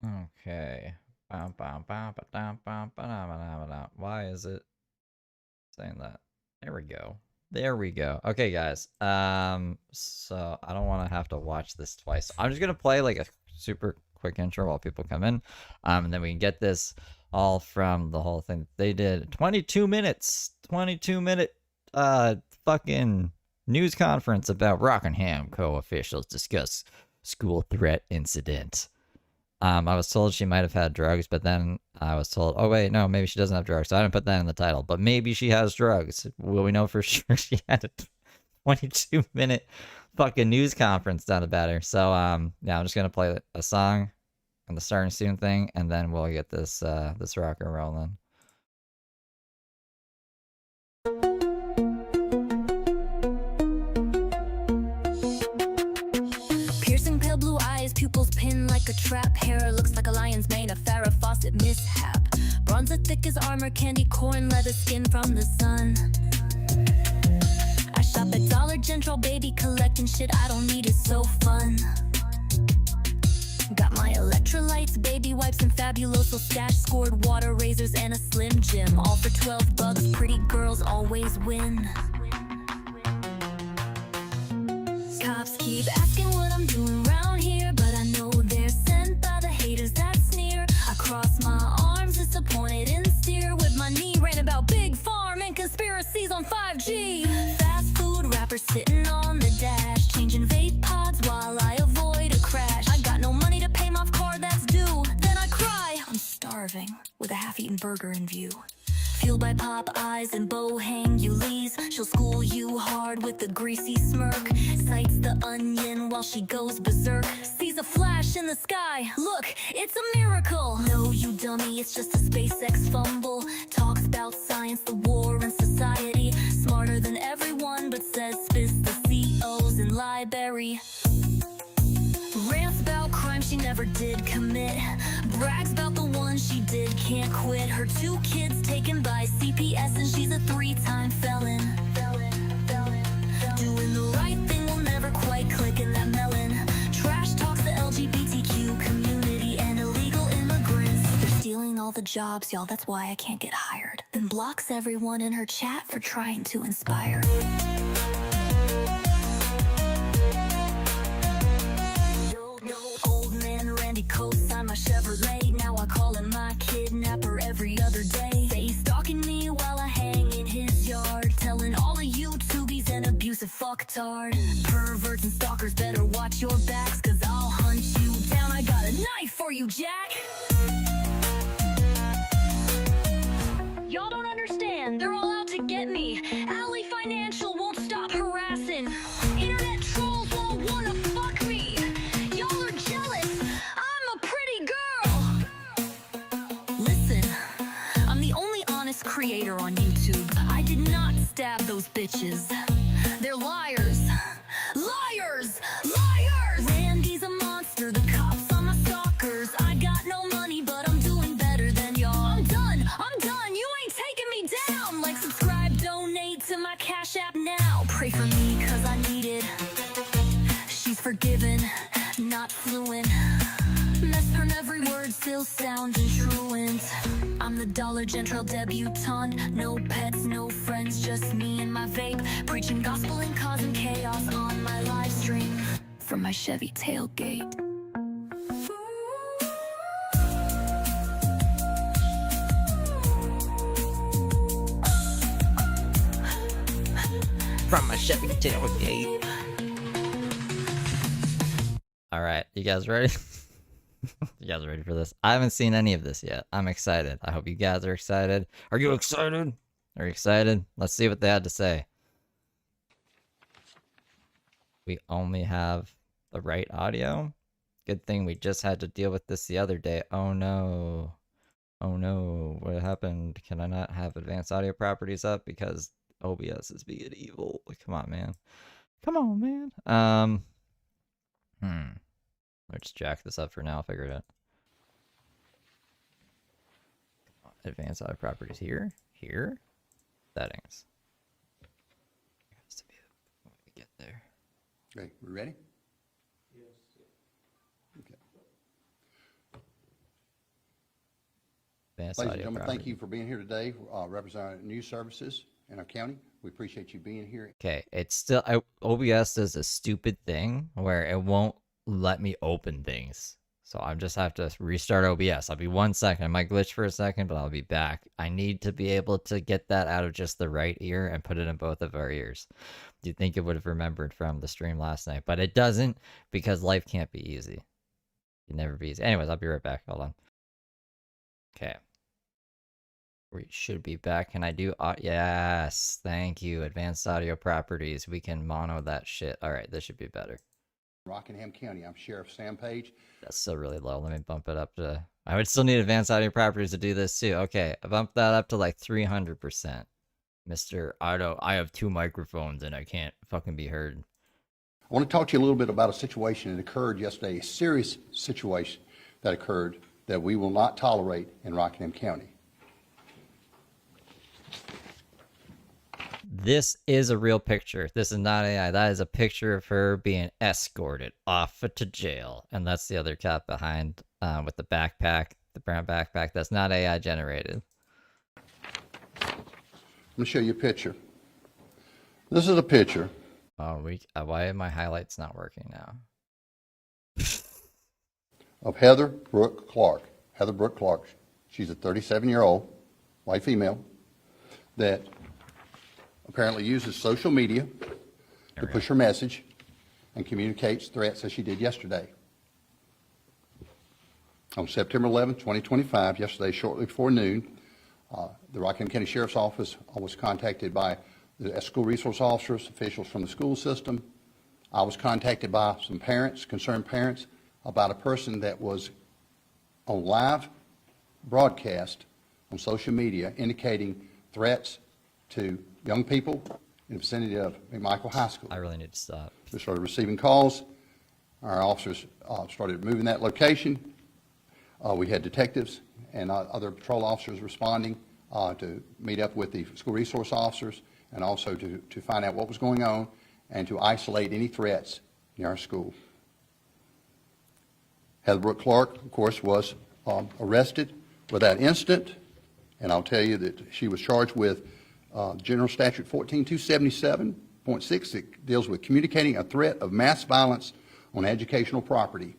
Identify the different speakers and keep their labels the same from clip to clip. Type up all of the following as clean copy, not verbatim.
Speaker 1: Okay. Why is it saying that? There we go. There we go. Okay, guys. So I don't want to have to watch this twice. I'm just gonna play like a super quick intro while people come in. And then we can get this all from the whole thing they did. 22 minutes. 22-minute fucking news conference about Rockingham co-officials discuss school threat incident. I was told she might have had drugs, but then I was told, oh wait, no, maybe she doesn't have drugs. So I didn't put that in the title, but maybe she has drugs. Will we know for sure she had a 22-minute fucking news conference done about her? So yeah, I'm just gonna play a song and the starting student thing, and then we'll get this this rocker rolling.
Speaker 2: Piercing pale blue eyes, pupils pinned like a trap. Hair looks like a lion's mane, a Farrah Fawcett mishap. Bronze as thick as armor, candy corn, leather skin from the sun. I shop at Dollar General, baby, collecting shit I don't need, is so fun. Got my electrolytes, baby wipes, and Fabuloso stash. Scored water razors and a Slim Jim, all for $12. Pretty girls always win. Cops keep asking what I'm doing around here, but I know they're sent by the haters that sneer. I cross my arms, disappointed and steer with my knee, ran about big farm and conspiracies on 5G. Fast food rappers sitting on the dash, changing vape pods while I avoid a crash. I got no money to pay my car that's due, then I cry. I'm starving with a half-eaten burger in view. Fueled by pop eyes and Bohang Ulis, she'll school you hard with a greasy smirk. Sights the onion while she goes berserk. Sees a flash in the sky, look, it's a miracle. No, you dummy, it's just a SpaceX fumble. Talks about science, the war, and society. Smarter than everyone, but says spits the COs in library. Rants about crime she never did commit. Brags about the one she did, can't quit. Her 2 kids taken by CPS, and she's a 3-time felon. Doing the right thing will never quite click in that melon. Trash talks the LGBTQ community and illegal immigrants. They're stealing all the jobs, y'all, that's why I can't get hired. Then blocks everyone in her chat for trying to inspire. Co-sign my Chevrolet, now I call him my kidnapper every other day. Say he's stalking me while I hang in his yard, telling all of YouTube he's an abusive fucktard. Perverts and stalkers better watch your backs, cause I'll hunt you down. I got a knife for you, Jack. Y'all don't understand, they're all out to get me. Alley Financial won't stop harassing. Internet trolls won't wanna fuck me. Y'all are jealous, I'm a pretty girl. Listen, I'm the only honest creator on YouTube. I did not stab those bitches. They're liars. Liars! Liars! Randy's a monster, the cops are my stalkers. I got no money, but I'm doing better than y'all. I'm done, you ain't taking me down. Like, subscribe, donate to my Cash App now. Pray for me, cause I need it. She's forgiven, not fluent. Mess her every word, still sounding truant. I'm the Dollar General debutante. No pets, no friends, just me and my vape. Preaching gospel and causing chaos on my live stream from my Chevy tailgate.
Speaker 1: From my Chevy tailgate. All right, you guys ready? You guys ready for this? I haven't seen any of this yet. I'm excited. I hope you guys are excited. Are you excited? Are you excited? Let's see what they had to say. We only have the right audio. Good thing we just had to deal with this the other day. Oh no. Oh no. What happened? Can I not have advanced audio properties up because OBS is being evil? Come on, man. Come on, man. Let's jack this up for now. I'll figure it out. Advanced audio properties here. Here. Settings. There has to be a way to get there.
Speaker 3: Okay, we ready? Yes. Okay.
Speaker 1: Advanced
Speaker 3: Ladies and
Speaker 1: audio
Speaker 3: gentlemen,
Speaker 1: property.
Speaker 3: thank you for being here today, representing news services in our county. We appreciate you being here.
Speaker 1: Okay, it's still OBS does a stupid thing where it won't let me open things. So I just have to restart OBS. I'll be 1 second. I might glitch for a second, but I'll be back. I need to be able to get that out of just the right ear and put it in both of our ears. You'd think it would have remembered from the stream last night, but it doesn't because life can't be easy. It can never be easy. Anyways, I'll be right back. Hold on. Okay. We should be back. Can I do? Yes. Thank you. Advanced audio properties. We can mono that shit. All right. This should be better.
Speaker 3: Rockingham County. I'm Sheriff Sam Page.
Speaker 1: That's still really low. Let me bump it up to. I would still need advanced audio properties to do this too. Okay. I bumped that up to like 300%. Mr. I have 2 microphones and I can't fucking be heard.
Speaker 3: I want to talk to you a little bit about a situation that occurred yesterday, a serious situation that occurred that we will not tolerate in Rockingham County.
Speaker 1: This is a real picture. This is not AI. That is a picture of her being escorted off to jail. And that's the other cat behind with the backpack, the brown backpack. That's not AI generated.
Speaker 3: I'm going to show you a picture. This is a picture.
Speaker 1: Oh, why are my highlights not working now?
Speaker 3: Of Heather Brooke Clark. Heather Brooke Clark. She's a 37-year-old white female that apparently uses social media to push her message and communicates threats as she did yesterday. On September 11, 2025, yesterday shortly before noon, the Rockingham County Sheriff's Office was contacted by the school resource officers, officials from the school system. I was contacted by some parents, concerned parents, about a person that was on live broadcast on social media indicating threats to young people in the vicinity of McMichael High School.
Speaker 1: I really need to stop.
Speaker 3: We started receiving calls. Our officers started moving that location. We had detectives and other patrol officers responding to meet up with the school resource officers and also to find out what was going on and to isolate any threats near our school. Heather Brooke Clark, of course, was arrested for that incident, and I'll tell you that she was charged with General Statute 14277.6 that deals with communicating a threat of mass violence on educational property.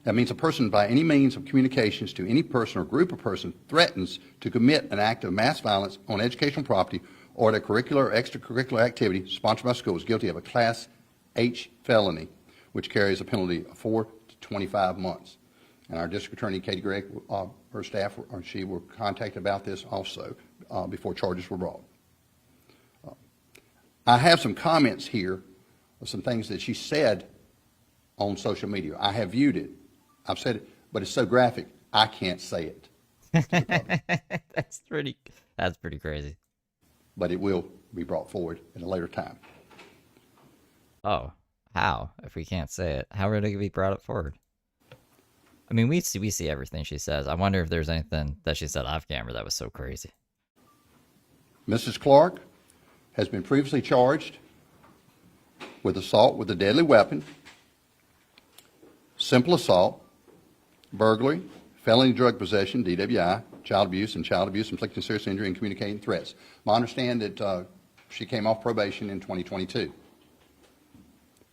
Speaker 3: That means a person by any means of communications to any person or group of persons threatens to commit an act of mass violence on educational property or at a curricular or extracurricular activity sponsored by schools guilty of a Class H felony, which carries a penalty of 4 to 25 months. And our district attorney, Katie Gregg, her staff, she were contacted about this also before charges were brought. I have some comments here of some things that she said on social media. I have viewed it. I've said it, but it's so graphic, I can't say it.
Speaker 1: That's pretty crazy.
Speaker 3: But it will be brought forward at a later time.
Speaker 1: Oh, how? If we can't say it, how would it be brought up forward? I mean, we see everything she says. I wonder if there's anything that she said off camera that was so crazy.
Speaker 3: Mrs. Clark has been previously charged with assault with a deadly weapon, simple assault, burglary, felony drug possession, DWI, child abuse inflicting serious injury, and communicating threats. I understand that she came off probation in 2022.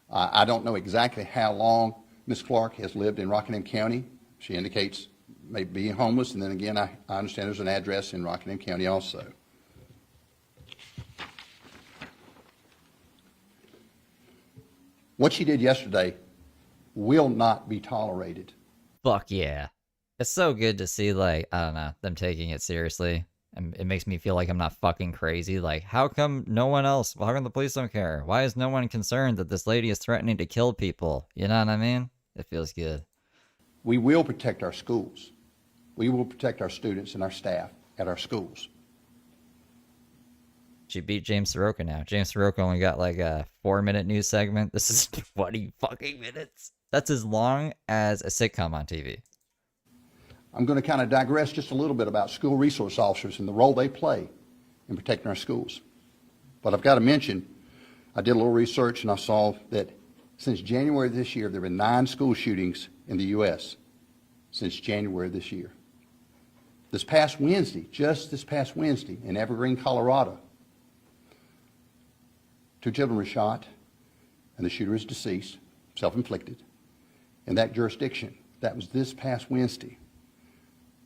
Speaker 3: I don't know exactly how long Ms. Clark has lived in Rockingham County. She indicates maybe being homeless, and then again, I understand there's an address in Rockingham County also. What she did yesterday will not be tolerated.
Speaker 1: Fuck yeah. It's so good to see, like, I don't know, them taking it seriously. And it makes me feel like I'm not fucking crazy. Like, how come no one else? How come the police don't care? Why is no one concerned that this lady is threatening to kill people? You know what I mean? It feels good.
Speaker 3: We will protect our schools. We will protect our students and our staff at our schools.
Speaker 1: She beat James Soroka now. James Soroka only got like a 4-minute news segment. This is 20 fucking minutes. That's as long as a sitcom on TV.
Speaker 3: I'm going to kind of digress just a little bit about school resource officers and the role they play in protecting our schools. But I've got to mention, I did a little research and I saw that since January of this year, there have been 9 school shootings in the U.S. since January of this year. This past Wednesday, just this past Wednesday, in Evergreen, Colorado, 2 children were shot, and the shooter is deceased, self-inflicted, in that jurisdiction. That was this past Wednesday.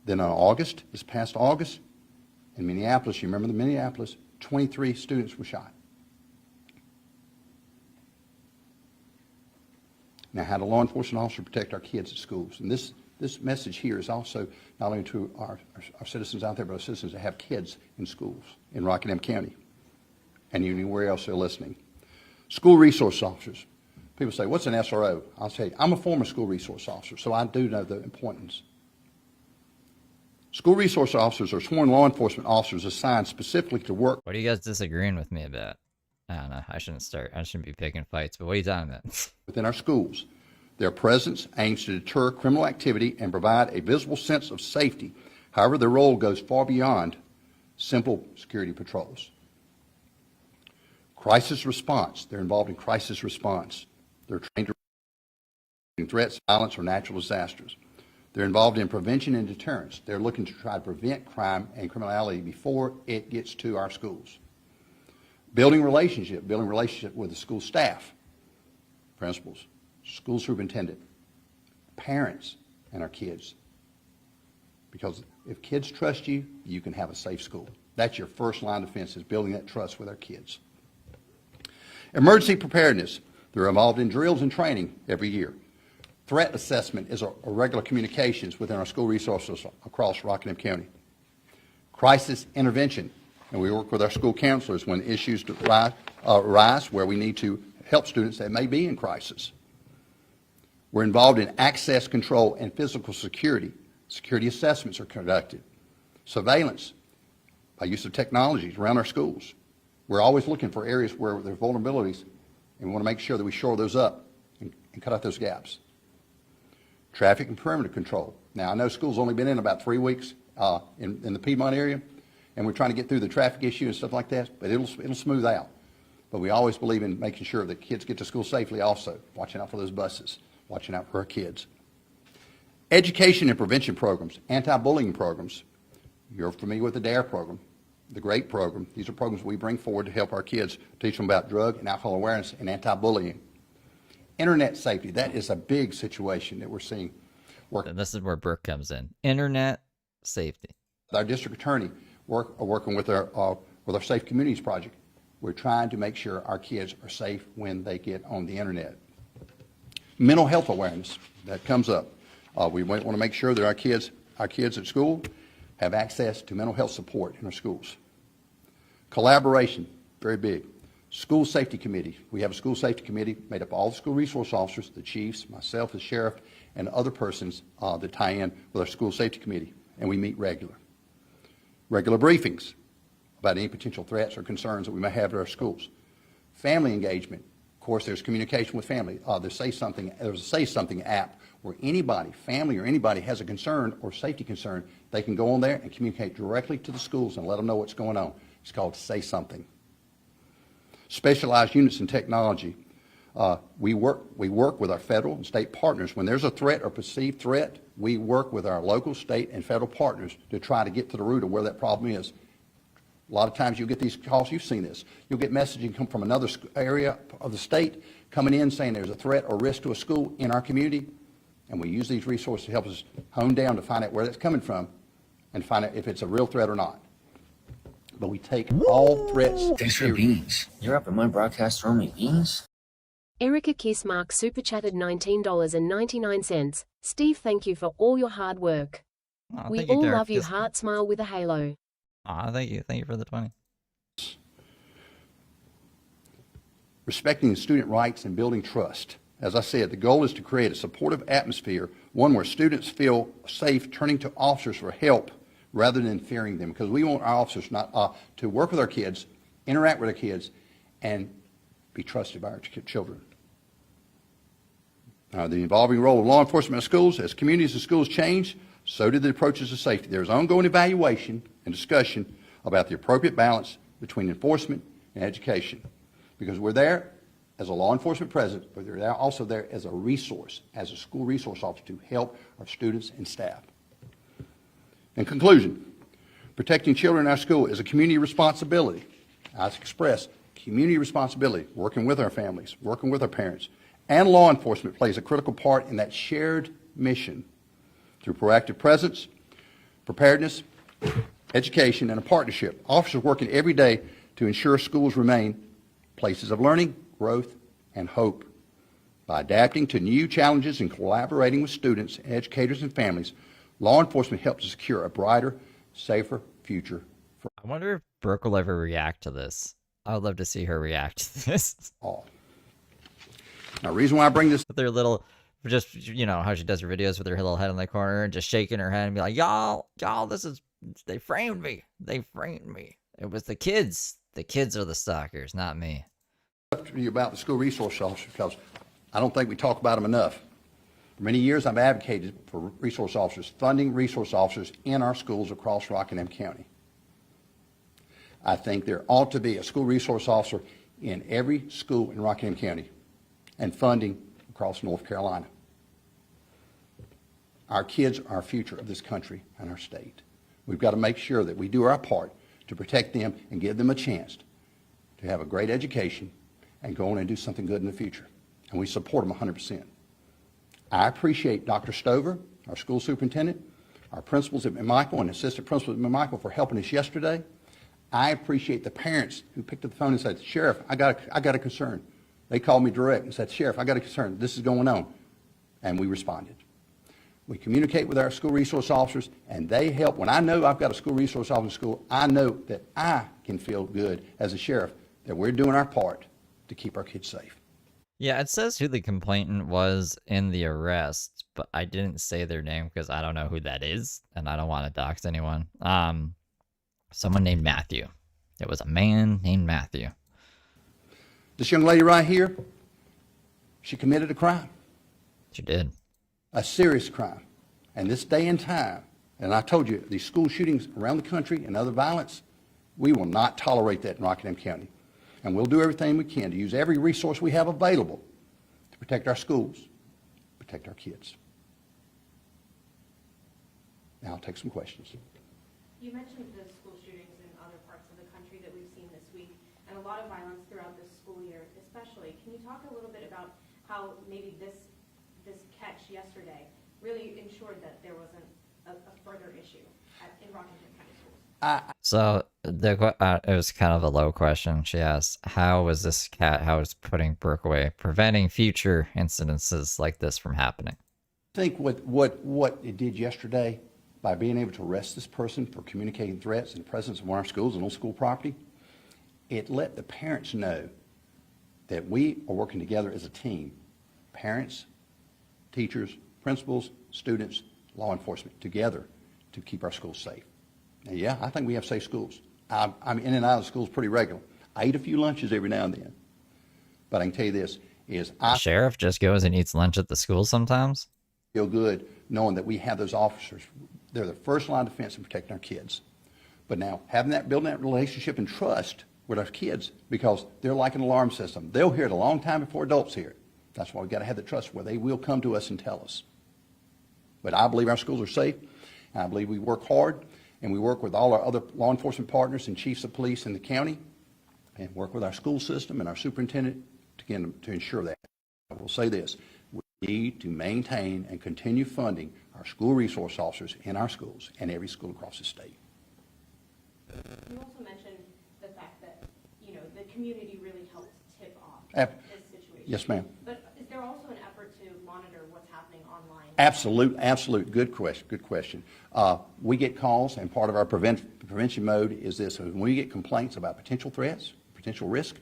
Speaker 3: Then on this past August, in Minneapolis, you remember the Minneapolis, 23 students were shot. Now, how do law enforcement officers protect our kids at schools? And this message here is also not only to our citizens out there, but our citizens that have kids in schools in Rockingham County and anywhere else they're listening. School resource officers. People say, what's an SRO? I'll say, I'm a former school resource officer, so I do know the importance. School resource officers are sworn law enforcement officers assigned specifically to work.
Speaker 1: What are you guys disagreeing with me about? I don't know. I shouldn't be picking fights, but what are you talking about?
Speaker 3: Within our schools. Their presence aims to deter criminal activity and provide a visible sense of safety. However, their role goes far beyond simple security patrols. Crisis response. They're involved in crisis response. They're trained to respond to threats, violence, or natural disasters. They're involved in prevention and deterrence. They're looking to try to prevent crime and criminality before it gets to our schools. Building relationship with the school staff, principals, school superintendent, parents, and our kids. Because if kids trust you, you can have a safe school. That's your first line of defense, is building that trust with our kids. Emergency preparedness. They're involved in drills and training every year. Threat assessment is a regular communications within our school resources across Rockingham County. Crisis intervention. And we work with our school counselors when issues arise where we need to help students that may be in crisis. We're involved in access control and physical security. Security assessments are conducted. Surveillance by use of technologies around our schools. We're always looking for areas where there's vulnerabilities, and we want to make sure that we shore those up and cut out those gaps. Traffic and perimeter control. Now, I know school's only been in about 3 weeks in the Piedmont area, and we're trying to get through the traffic issue and stuff like that, but it'll smooth out. But we always believe in making sure that kids get to school safely also, watching out for those buses, watching out for our kids. Education and prevention programs, anti-bullying programs. You're familiar with the DARE program, the GREAT program. These are programs we bring forward to help our kids, teach them about drug and alcohol awareness and anti-bullying. Internet safety, that is a big situation that we're seeing.
Speaker 1: And this is where Brooke comes in. Internet safety.
Speaker 3: Our district attorney working with our Safe Communities project. We're trying to make sure our kids are safe when they get on the internet. Mental health awareness, that comes up. We want to make sure that our kids at school have access to mental health support in our schools. Collaboration, very big. School safety committee. We have a school safety committee made up of all the school resource officers, the chiefs, myself, the sheriff, and other persons that tie in with our school safety committee, and we meet regular. Regular briefings about any potential threats or concerns that we may have at our schools. Family engagement. Of course, there's communication with family. There's a Say Something app where anybody, family or anybody, has a concern or safety concern, they can go on there and communicate directly to the schools and let them know what's going on. It's called Say Something. Specialized units in technology. We work with our federal and state partners. When there's a threat or perceived threat, we work with our local, state, and federal partners to try to get to the root of where that problem is. A lot of times you'll get these calls, you've seen this. You'll get messaging come from another area of the state coming in saying there's a threat or risk to a school in our community, and we use these resources to help us hone down to find out where that's coming from and find out if it's a real threat or not. But we take all threats.
Speaker 4: Thanks for beans. You're up in my broadcast throwing me beans?
Speaker 5: Erica Kissmark super chatted $19.99. Steve, thank you for all your hard work.
Speaker 1: Oh,
Speaker 5: We
Speaker 1: thank you,
Speaker 5: all
Speaker 1: Derek.
Speaker 5: love you, heart smile with a halo.
Speaker 1: Aw, thank you. Thank you for the 20.
Speaker 3: Respecting student rights and building trust. As I said, the goal is to create a supportive atmosphere, one where students feel safe turning to officers for help rather than fearing them, because we want our officers to work with our kids, interact with our kids, and be trusted by our children. The evolving role of law enforcement in schools. As communities and schools change, so do the approaches to safety. There's ongoing evaluation and discussion about the appropriate balance between enforcement and education, because we're there as a law enforcement presence, but they're also there as a resource, as a school resource officer to help our students and staff. In conclusion, protecting children in our school is a community responsibility. I express community responsibility, working with our families, working with our parents, and law enforcement plays a critical part in that shared mission. Through proactive presence, preparedness, education, and a partnership, officers working every day to ensure schools remain places of learning, growth, and hope. By adapting to new challenges and collaborating with students, educators, and families, law enforcement helps to secure a brighter, safer future for
Speaker 1: I wonder if Brooke will ever react to this. I would love to see her react to this.
Speaker 3: all. Now, the reason why I bring this
Speaker 1: With her little, just, you know, how she does her videos with her little head in the corner and just shaking her head and be like, y'all, this is, they framed me. They framed me. It was the kids. The kids are the stalkers, not me.
Speaker 3: to you about the school resource officers because I don't think we talk about them enough. For many years, I've advocated for resource officers, funding resource officers in our schools across Rockingham County. I think there ought to be a school resource officer in every school in Rockingham County and funding across North Carolina. Our kids are our future of this country and our state. We've got to make sure that we do our part to protect them and give them a chance to have a great education and go on and do something good in the future. And we support them 100%. I appreciate Dr. Stover, our school superintendent, our principals at McMichael and assistant principals at McMichael for helping us yesterday. I appreciate the parents who picked up the phone and said, Sheriff, I got a concern. They called me direct and said, Sheriff, I got a concern. This is going on. And we responded. We communicate with our school resource officers, and they help. When I know I've got a school resource officer in school, I know that I can feel good as a sheriff that we're doing our part to keep our kids safe.
Speaker 1: Yeah, it says who the complainant was in the arrest, but I didn't say their name because I don't know who that is, and I don't want to dox anyone. Someone named Matthew. It was a man named Matthew.
Speaker 3: This young lady right here, she committed a crime,
Speaker 1: She did.
Speaker 3: a serious crime. And this day and time, and I told you, these school shootings around the country and other violence, we will not tolerate that in Rockingham County. And we'll do everything we can to use every resource we have available to protect our schools, protect our kids. Now I'll take some questions.
Speaker 6: You mentioned the school shootings in other parts of the country that we've seen this week, and a lot of violence throughout this school year especially. Can you talk a little bit about how maybe this catch yesterday really ensured that there wasn't a further issue in Rockingham County schools?
Speaker 1: So it was kind of a low question. She asked, "How was this cat? How is putting Brooke away preventing future incidences like this from happening?"
Speaker 3: I think what it did yesterday by being able to arrest this person for communicating threats in the presence of one of our schools and on school property, it let the parents know that we are working together as a team. Parents, teachers, principals, students, law enforcement, together to keep our schools safe. And yeah, I think we have safe schools. I'm in and out of schools pretty regular. I eat a few lunches every now and then. But I can tell you this, is
Speaker 1: The sheriff just goes and eats lunch at the school sometimes.
Speaker 3: feel good knowing that we have those officers. They're the first line of defense in protecting our kids. But now, building that relationship and trust with our kids, because they're like an alarm system. They'll hear it a long time before adults hear it. That's why we've got to have the trust where they will come to us and tell us. But I believe our schools are safe, and I believe we work hard, and we work with all our other law enforcement partners and chiefs of police in the county, and work with our school system and our superintendent to ensure that. I will say this, we need to maintain and continue funding our school resource officers in our schools and every school across the state.
Speaker 6: You also mentioned the fact that, the community really helped tip off
Speaker 3: Ab-
Speaker 6: this situation.
Speaker 3: Yes, ma'am.
Speaker 6: But is there also an effort to monitor what's happening online?
Speaker 3: Absolute. Good question. We get calls, and part of our prevention mode is this. When we get complaints about potential threats, potential risk,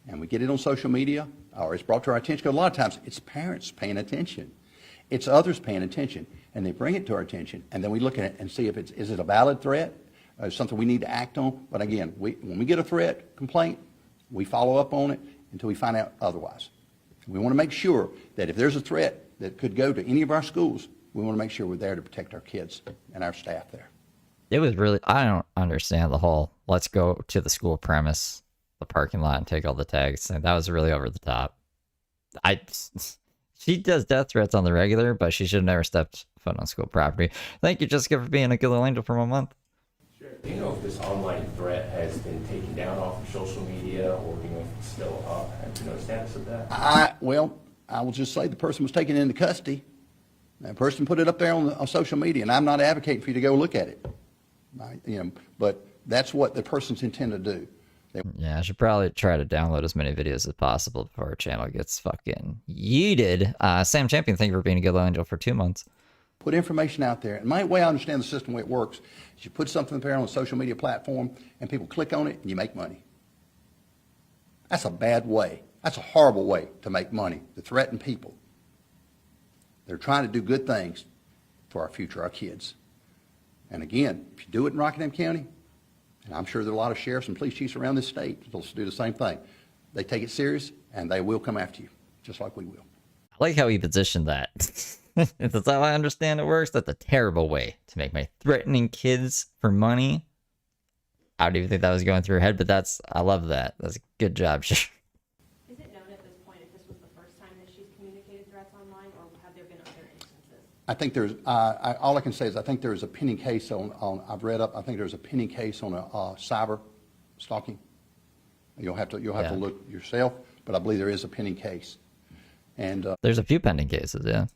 Speaker 3: and we get it on social media, or it's brought to our attention, because a lot of times it's parents paying attention. It's others paying attention, and they bring it to our attention, and then we look at it and see if is it a valid threat, something we need to act on. But again, when we get a threat complaint, we follow up on it until we find out otherwise. We want to make sure that if there's a threat that could go to any of our schools, we want to make sure we're there to protect our kids and our staff there.
Speaker 1: It was really, I don't understand the whole, let's go to the school premise, the parking lot, and take all the tags. And that was really over the top. She does death threats on the regular, but she should have never stepped foot on school property. Thank you, Jessica, for being a good little angel for 1 month.
Speaker 7: Sure. Do you know if this online threat has been taken down off of social media, or do you know if it's still up? Do you know the status of that?
Speaker 3: I will just say the person was taken into custody. That person put it up there on social media, and I'm not advocating for you to go look at it. But that's what the person's intended to do.
Speaker 1: Yeah, I should probably try to download as many videos as possible before our channel gets fucking yeeted. Sam Champion, thank you for being a good little angel for 2 months.
Speaker 3: Put information out there. And my way I understand the system, the way it works, is you put something there on a social media platform, and people click on it, and you make money. That's a bad way. That's a horrible way to make money, to threaten people. They're trying to do good things for our future, our kids. And again, if you do it in Rockingham County, and I'm sure there are a lot of sheriffs and police chiefs around this state that'll do the same thing. They take it serious, and they will come after you, just like we will.
Speaker 1: I like how he positioned that. That's how I understand it works. That's a terrible way to make money. Threatening kids for money. I don't even think that was going through her head, but I love that. That's a good job.
Speaker 6: Is it known at this point if this was the first time that she's communicated threats online, or have there been other instances?
Speaker 3: I think there's, all I can say is I think there's a pending case on I've read up, I think there's a pending case on a cyber stalking. You'll have to look yourself, but I believe there is a pending case. And
Speaker 1: there's a few pending cases, yeah.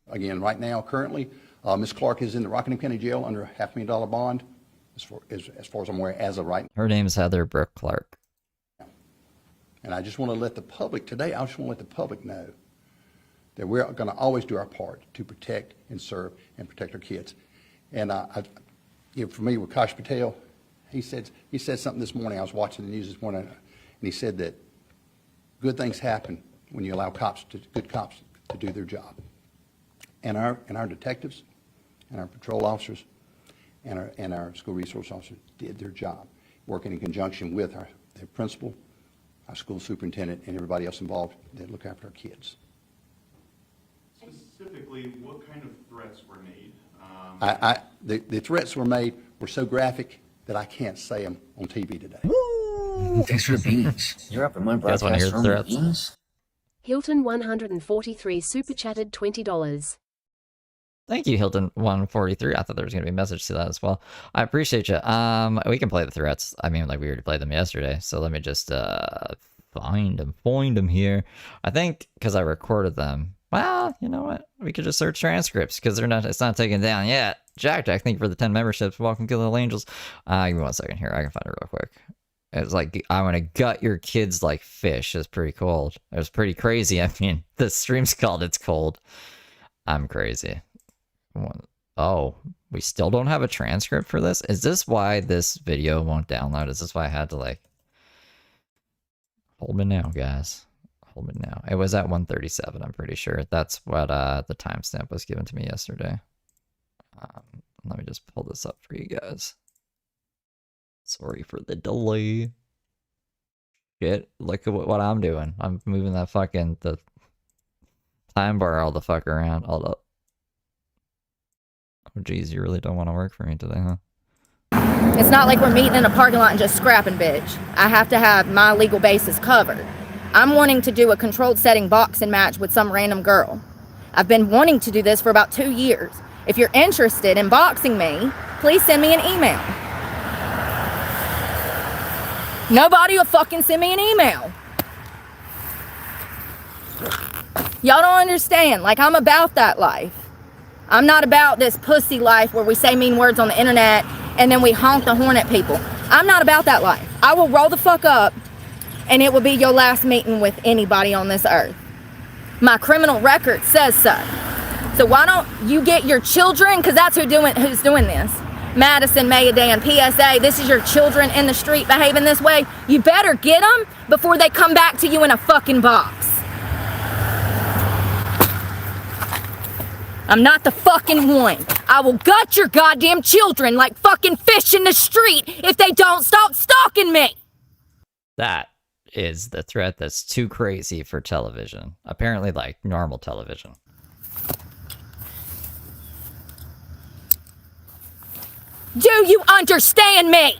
Speaker 3: Again, right now, currently, Ms. Clark is in the Rockingham County Jail under a $500,000 bond, as far as I'm aware, as of right now.
Speaker 1: Her name is Heather Brooke Clark.
Speaker 3: And I just want to let the public know that we're going to always do our part to protect and serve and protect our kids. And you're familiar with Kash Patel? He said something this morning. I was watching the news this morning, and he said that good things happen when you allow good cops to do their job. And our detectives and our patrol officers and our school resource officers did their job, working in conjunction with their principal, our school superintendent, and everybody else involved that look after our kids.
Speaker 8: Specifically, what kind of threats were made?
Speaker 3: The threats were made were so graphic that I can't say them on TV today.
Speaker 4: Thanks for the beans. You're up in my
Speaker 1: You guys wanna
Speaker 4: broadcast
Speaker 1: hear the
Speaker 4: room with
Speaker 1: threats?
Speaker 4: beans?
Speaker 5: Hilton 143 super chatted $20.
Speaker 1: Thank you, Hilton143. I thought there was going to be a message to that as well. I appreciate you. We can play the threats. I mean, like, we already played them yesterday, so let me just find them here. I think because I recorded them. Well, you know what? We could just search transcripts because it's not taken down yet. Jack, thank you for the 10 memberships. Welcome to Little Angels. Give me 1 second here. I can find it real quick. It's like, I want to gut your kids like fish. It's pretty cold. It was pretty crazy. I mean, the stream's called It's Cold. I'm crazy. Oh, we still don't have a transcript for this? Is this why this video won't download? Is this why I had to, like... Hold me now, guys. Hold me now. It was at 1:37, I'm pretty sure. That's what the timestamp was given to me yesterday. Let me just pull this up for you guys. Sorry for the delay. Shit, look at what I'm doing. I'm moving that fucking... the time bar all the fuck around. Hold up. Oh, geez, you really don't want to work for me today, huh?
Speaker 9: It's not like we're meeting in a parking lot and just scrapping, bitch. I have to have my legal bases covered. I'm wanting to do a controlled setting boxing match with some random girl. I've been wanting to do this for about 2 years. If you're interested in boxing me, please send me an email. Nobody will fucking send me an email. Y'all don't understand. Like, I'm about that life. I'm not about this pussy life where we say mean words on the internet and then we honk the horn at people. I'm not about that life. I will roll the fuck up and it will be your last meeting with anybody on this earth. My criminal record says so. So why don't you get your children, because that's who's doing this. Madison, Mayadan, PSA, this is your children in the street behaving this way. You better get them before they come back to you in a fucking box. I'm not the fucking one. I will gut your goddamn children like fucking fish in the street if they don't stop stalking me.
Speaker 1: That is the threat that's too crazy for television. Apparently, like, normal television.
Speaker 9: Do you understand me?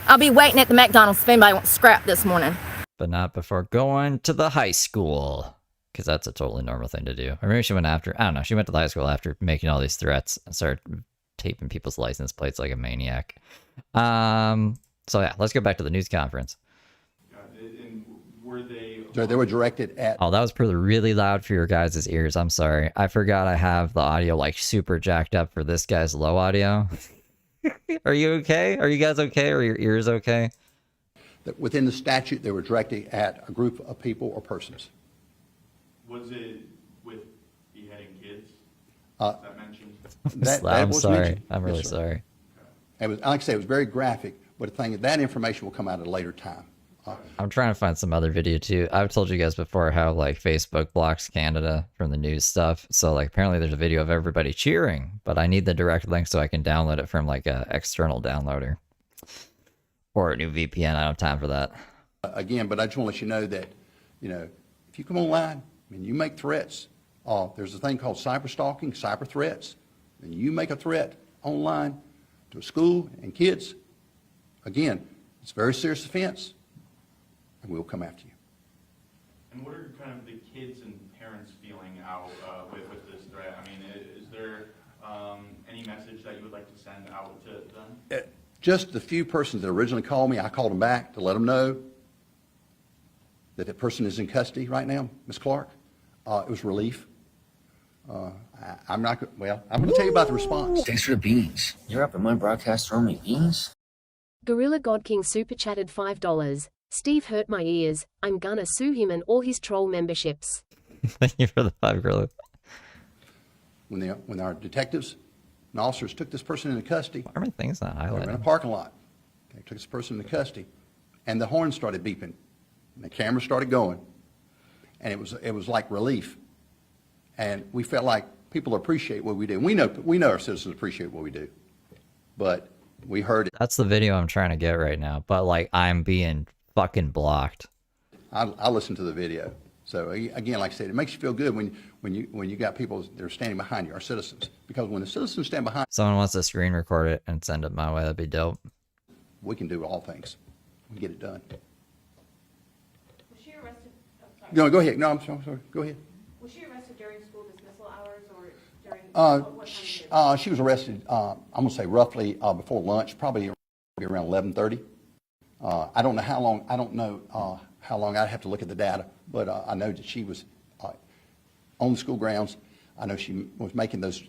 Speaker 9: I'll be waiting at the McDonald's if anybody wants scrap this morning.
Speaker 1: But not before going to the high school. because that's a totally normal thing to do. Or maybe she went after, I don't know, she went to the high school after making all these threats and started taping people's license plates like a maniac. So yeah, let's go back to the news conference.
Speaker 8: And were they?
Speaker 3: They were directed at.
Speaker 1: Oh, that was probably really loud for your guys' ears. I'm sorry. I forgot I have the audio like super jacked up for this guy's low audio. Are you okay? Are you guys okay? Are your ears okay?
Speaker 3: That within the statute, they were directed at a group of people or persons.
Speaker 8: Was it with beheading kids? Is that mentioned?
Speaker 1: I'm
Speaker 3: was
Speaker 1: sorry.
Speaker 3: mentioned.
Speaker 1: I'm really
Speaker 3: Yes, sir.
Speaker 1: sorry.
Speaker 3: It was, like I say, it was very graphic, but the thing is that information will come out at a later time.
Speaker 1: I'm trying to find some other video too. I've told you guys before how like Facebook blocks Canada from the news stuff. So like apparently there's a video of everybody cheering, but I need the direct link so I can download it from like a external downloader or a new VPN. I don't have time for that.
Speaker 3: Again, but I just want to let you know that, you know, if you come online and you make threats, there's a thing called cyber stalking, cyber threats, and you make a threat online to a school and kids, again, it's a very serious offense, and we'll come after you.
Speaker 8: And what are kind of the kids and parents feeling out with this threat? I mean, is there any message that you would like to send out to them?
Speaker 3: Just the few persons that originally called me, I called them back to let them know that the person is in custody right now, Ms. Clark. It was relief. I'm not, well, I'm going to tell you about the response.
Speaker 4: Thanks for the beans. You're up in my broadcast throwing me beans?
Speaker 5: Gorilla God King super chatted $5. Steve hurt my ears. I'm gonna sue him and all his troll memberships.
Speaker 1: Thank you for the $5 gorilla.
Speaker 3: When our detectives and officers took this person into custody,
Speaker 1: Why are my things not
Speaker 3: they were in a
Speaker 1: highlighted?
Speaker 3: parking lot. They took this person into custody, and the horn started beeping, and the camera started going, and it was like relief. And we felt like people appreciate what we do. We know our citizens appreciate what we do, but we heard it.
Speaker 1: That's the video I'm trying to get right now, but like I'm being fucking blocked.
Speaker 3: I listened to the video. So again, like I said, it makes you feel good when you got people that are standing behind you, our citizens. Because when the citizens stand behind,
Speaker 1: Someone wants to screen record it and send it my way. That'd be dope.
Speaker 3: we can do all things. We get it done.
Speaker 6: Was she arrested? Oh, sorry.
Speaker 3: No, go ahead. No, I'm sorry. Go ahead.
Speaker 6: Was she arrested during school dismissal hours or during what time of day?
Speaker 3: She was arrested. I'm gonna say roughly before lunch, probably around 11:30. I don't know how long. I don't know how long. I'd have to look at the data, but I know that she was on the school grounds. I know she was making those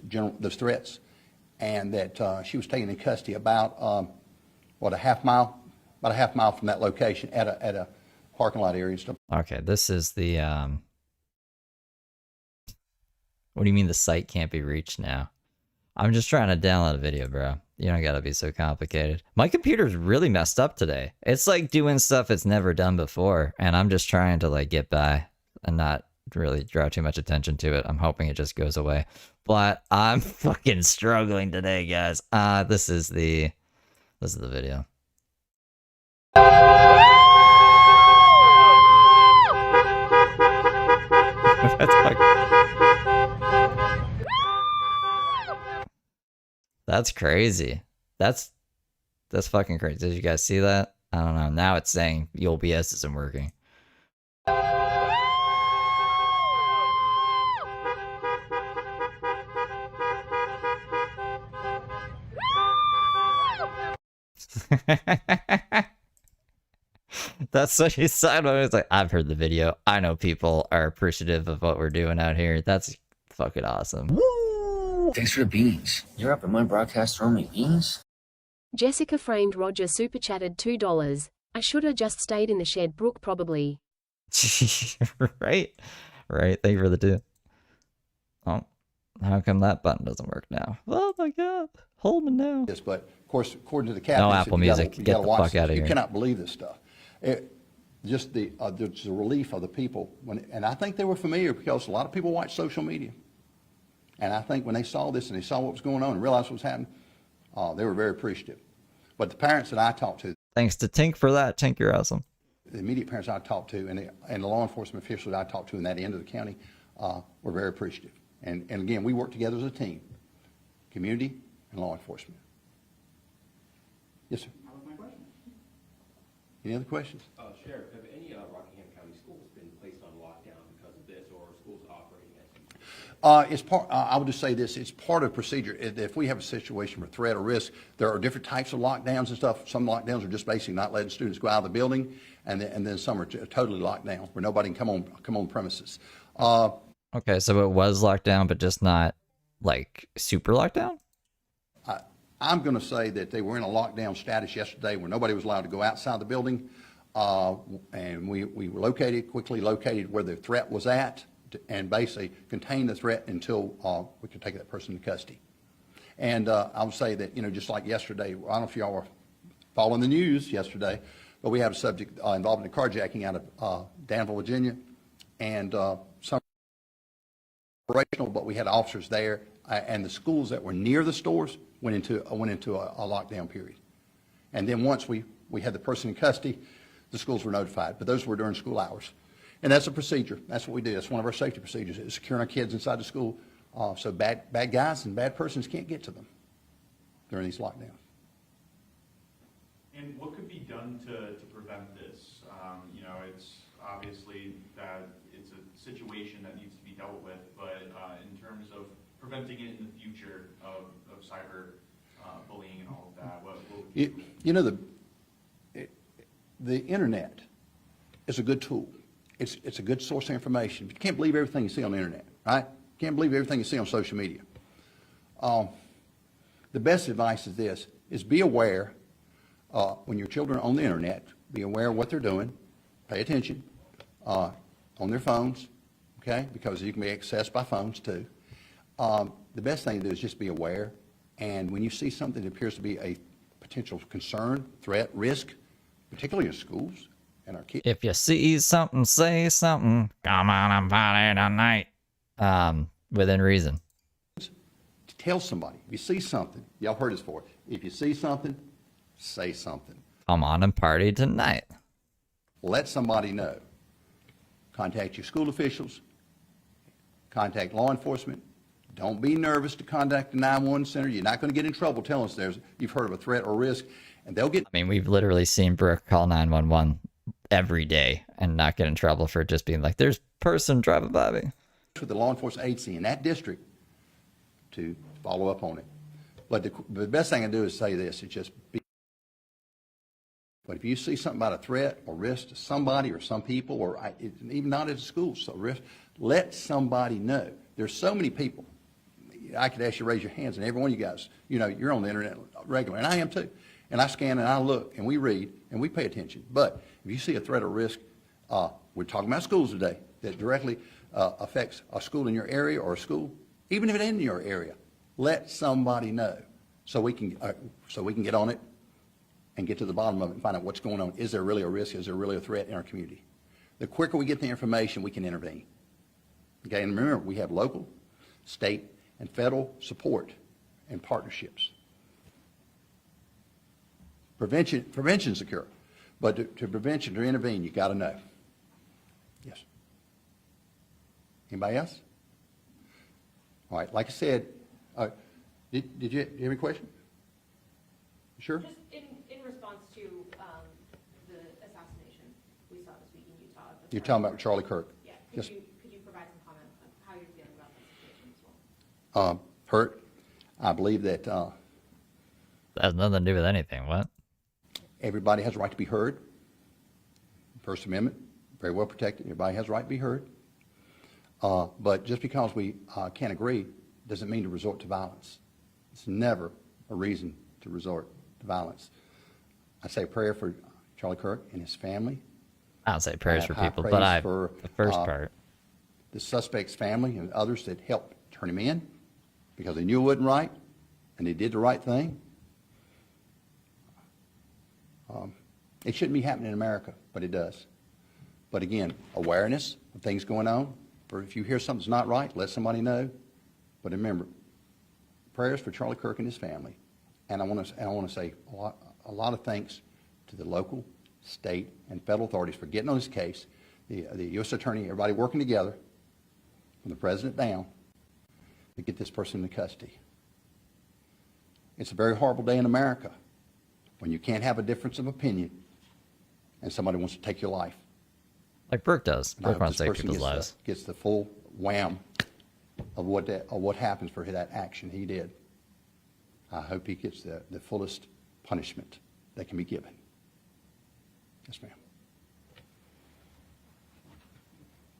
Speaker 3: threats, and that she was taken in custody about a half mile from that location at a parking lot area and stuff.
Speaker 1: Okay, this is the what do you mean the site can't be reached now? I'm just trying to download a video, bro. You don't gotta be so complicated. My computer's really messed up today. It's like doing stuff it's never done before, and I'm just trying to like get by and not really draw too much attention to it. I'm hoping it just goes away. But I'm fucking struggling today, guys. This is the video. That's crazy. That's fucking crazy. Did you guys see that? I don't know. Now it's saying the OBS isn't working. That's what he said. It's like, I've heard the video. I know people are appreciative of what we're doing out here. That's fucking awesome.
Speaker 4: Thanks for the beans. You're up in my broadcast throwing me beans?
Speaker 5: Jessica framed Roger super chatted $2. I shoulda just stayed in the shed, Brooke probably.
Speaker 1: Right? Right. Thank you for the 2. Oh, how come that button doesn't work now? Oh my god. Hold me now.
Speaker 3: Yes, but of course, according to the captain,
Speaker 1: No Apple Music. Get the fuck out of
Speaker 3: You
Speaker 1: here.
Speaker 3: cannot believe this stuff. Just the relief of the people, and I think they were familiar because a lot of people watch social media, and I think when they saw this and they saw what was going on and realized what was happening, they were very appreciative. But the parents that I talked to,
Speaker 1: Thanks to Tink for that. Tink, you're awesome.
Speaker 3: the immediate parents I talked to, and the law enforcement officials I talked to in that end of the county, were very appreciative. And again, we work together as a team, community and law enforcement. Yes, sir.
Speaker 8: That was my question.
Speaker 3: Any other questions?
Speaker 7: Sheriff, have any Rockingham County schools been placed on lockdown because of this, or
Speaker 3: It's part, I would just say this, it's part of procedure. If we have a situation of threat or risk, there are different types of lockdowns and stuff. Some lockdowns are just basically not letting students go out of the building, and then some are totally locked down, where nobody can come on premises.
Speaker 1: Okay, so it was locked down, but just not like super locked down?
Speaker 3: I'm going to say that they were in a lockdown status yesterday where nobody was allowed to go outside the building, and we quickly located where the threat was at, and basically contain the threat until we could take that person into custody. And I would say that, just like yesterday, I don't know if y'all were following the news yesterday, but we had a subject involved in a carjacking out of Danville, Virginia, and some operational, but we had officers there, and the schools that were near the stores went into a lockdown period. And then once we had the person in custody, the schools were notified, but those were during school hours. And that's a procedure. That's what we do. That's one of our safety procedures, is securing our kids inside the school so bad guys and bad persons can't get to them during these lockdowns.
Speaker 8: And what could be done to prevent this? It's obviously that it's a situation that needs to be dealt with, but in terms of preventing it in the future of cyber bullying and all of that, what would the internet is a good tool. It's a good source of information. But you can't believe everything you see on the internet, right? You can't believe everything you see on social media. The best advice is this, is be aware when your children are on the internet, be aware of what they're doing, pay attention on their phones, okay, because you can be accessed by phones too. The best thing to do is just be aware, and when you see something that appears to be a potential concern, threat, risk, particularly in schools and our kids.
Speaker 1: If you see something, say something. Come on and party tonight. Within reason.
Speaker 3: Tell somebody. If you see something, y'all heard this before. If you see something, say something.
Speaker 1: Come on and party tonight.
Speaker 3: Let somebody know. Contact your school officials. Contact law enforcement. Don't be nervous to contact the 911 center. You're not going to get in trouble telling us you've heard of a threat or risk, and they'll get.
Speaker 1: I mean, we've literally seen Brooke call 911 every day and not get in trouble for just being like, "There's a person driving by me."
Speaker 3: With the law enforcement agency in that district to follow up on it. But the best thing I do is say this: it's just be. But if you see something about a threat or risk to somebody or some people, or even not at the school, so risk, let somebody know. There's so many people. I could ask you to raise your hands, and every one of you guys, you're on the internet regularly, and I am too. And I scan and I look and we read and we pay attention. But if you see a threat or risk, we're talking about schools today, that directly affects a school in your area or a school, even if it ain't in your area, let somebody know so we can get on it and get to the bottom of it and find out what's going on. Is there really a risk? Is there really a threat in our community? The quicker we get the information, we can intervene. Okay, and remember, we have local, state, and federal support and partnerships. Prevention's the cure, but to prevention, to intervene, you got to know. Yes. Anybody else? All right. Like I said, did you have any question? Sure.
Speaker 6: Just in response to the assassination we saw this week in Utah.
Speaker 3: You're talking about Charlie Kirk.
Speaker 6: Yeah.
Speaker 3: Yes.
Speaker 6: Could you provide some comment on how you're feeling about that situation as well?
Speaker 3: Hurt. I believe that
Speaker 1: That has nothing to do with anything. What?
Speaker 3: everybody has a right to be heard. First Amendment, very well protected. Everybody has a right to be heard. But just because we can't agree doesn't mean to resort to violence. It's never a reason to resort to violence. I say a prayer for Charlie Kirk and his family.
Speaker 1: I don't say prayers for
Speaker 3: high
Speaker 1: people,
Speaker 3: praise
Speaker 1: but
Speaker 3: for,
Speaker 1: the first part.
Speaker 3: The suspect's family and others that helped turn him in because they knew it wasn't right and they did the right thing. It shouldn't be happening in America, but it does. But again, awareness of things going on. If you hear something's not right, let somebody know. But remember, prayers for Charlie Kirk and his family. And I want to say a lot of thanks to the local, state, and federal authorities for getting on this case. The U.S. Attorney, everybody working together, from the president down, to get this person into custody. It's a very horrible day in America when you can't have a difference of opinion and somebody wants to take your life.
Speaker 1: Like Brooke does.
Speaker 3: And I
Speaker 1: Brooke
Speaker 3: hope
Speaker 1: wants
Speaker 3: this
Speaker 1: to take
Speaker 3: person
Speaker 1: people's lives.
Speaker 3: gets the full wham of what happens for that action he did. I hope he gets the fullest punishment that can be given. Yes, ma'am.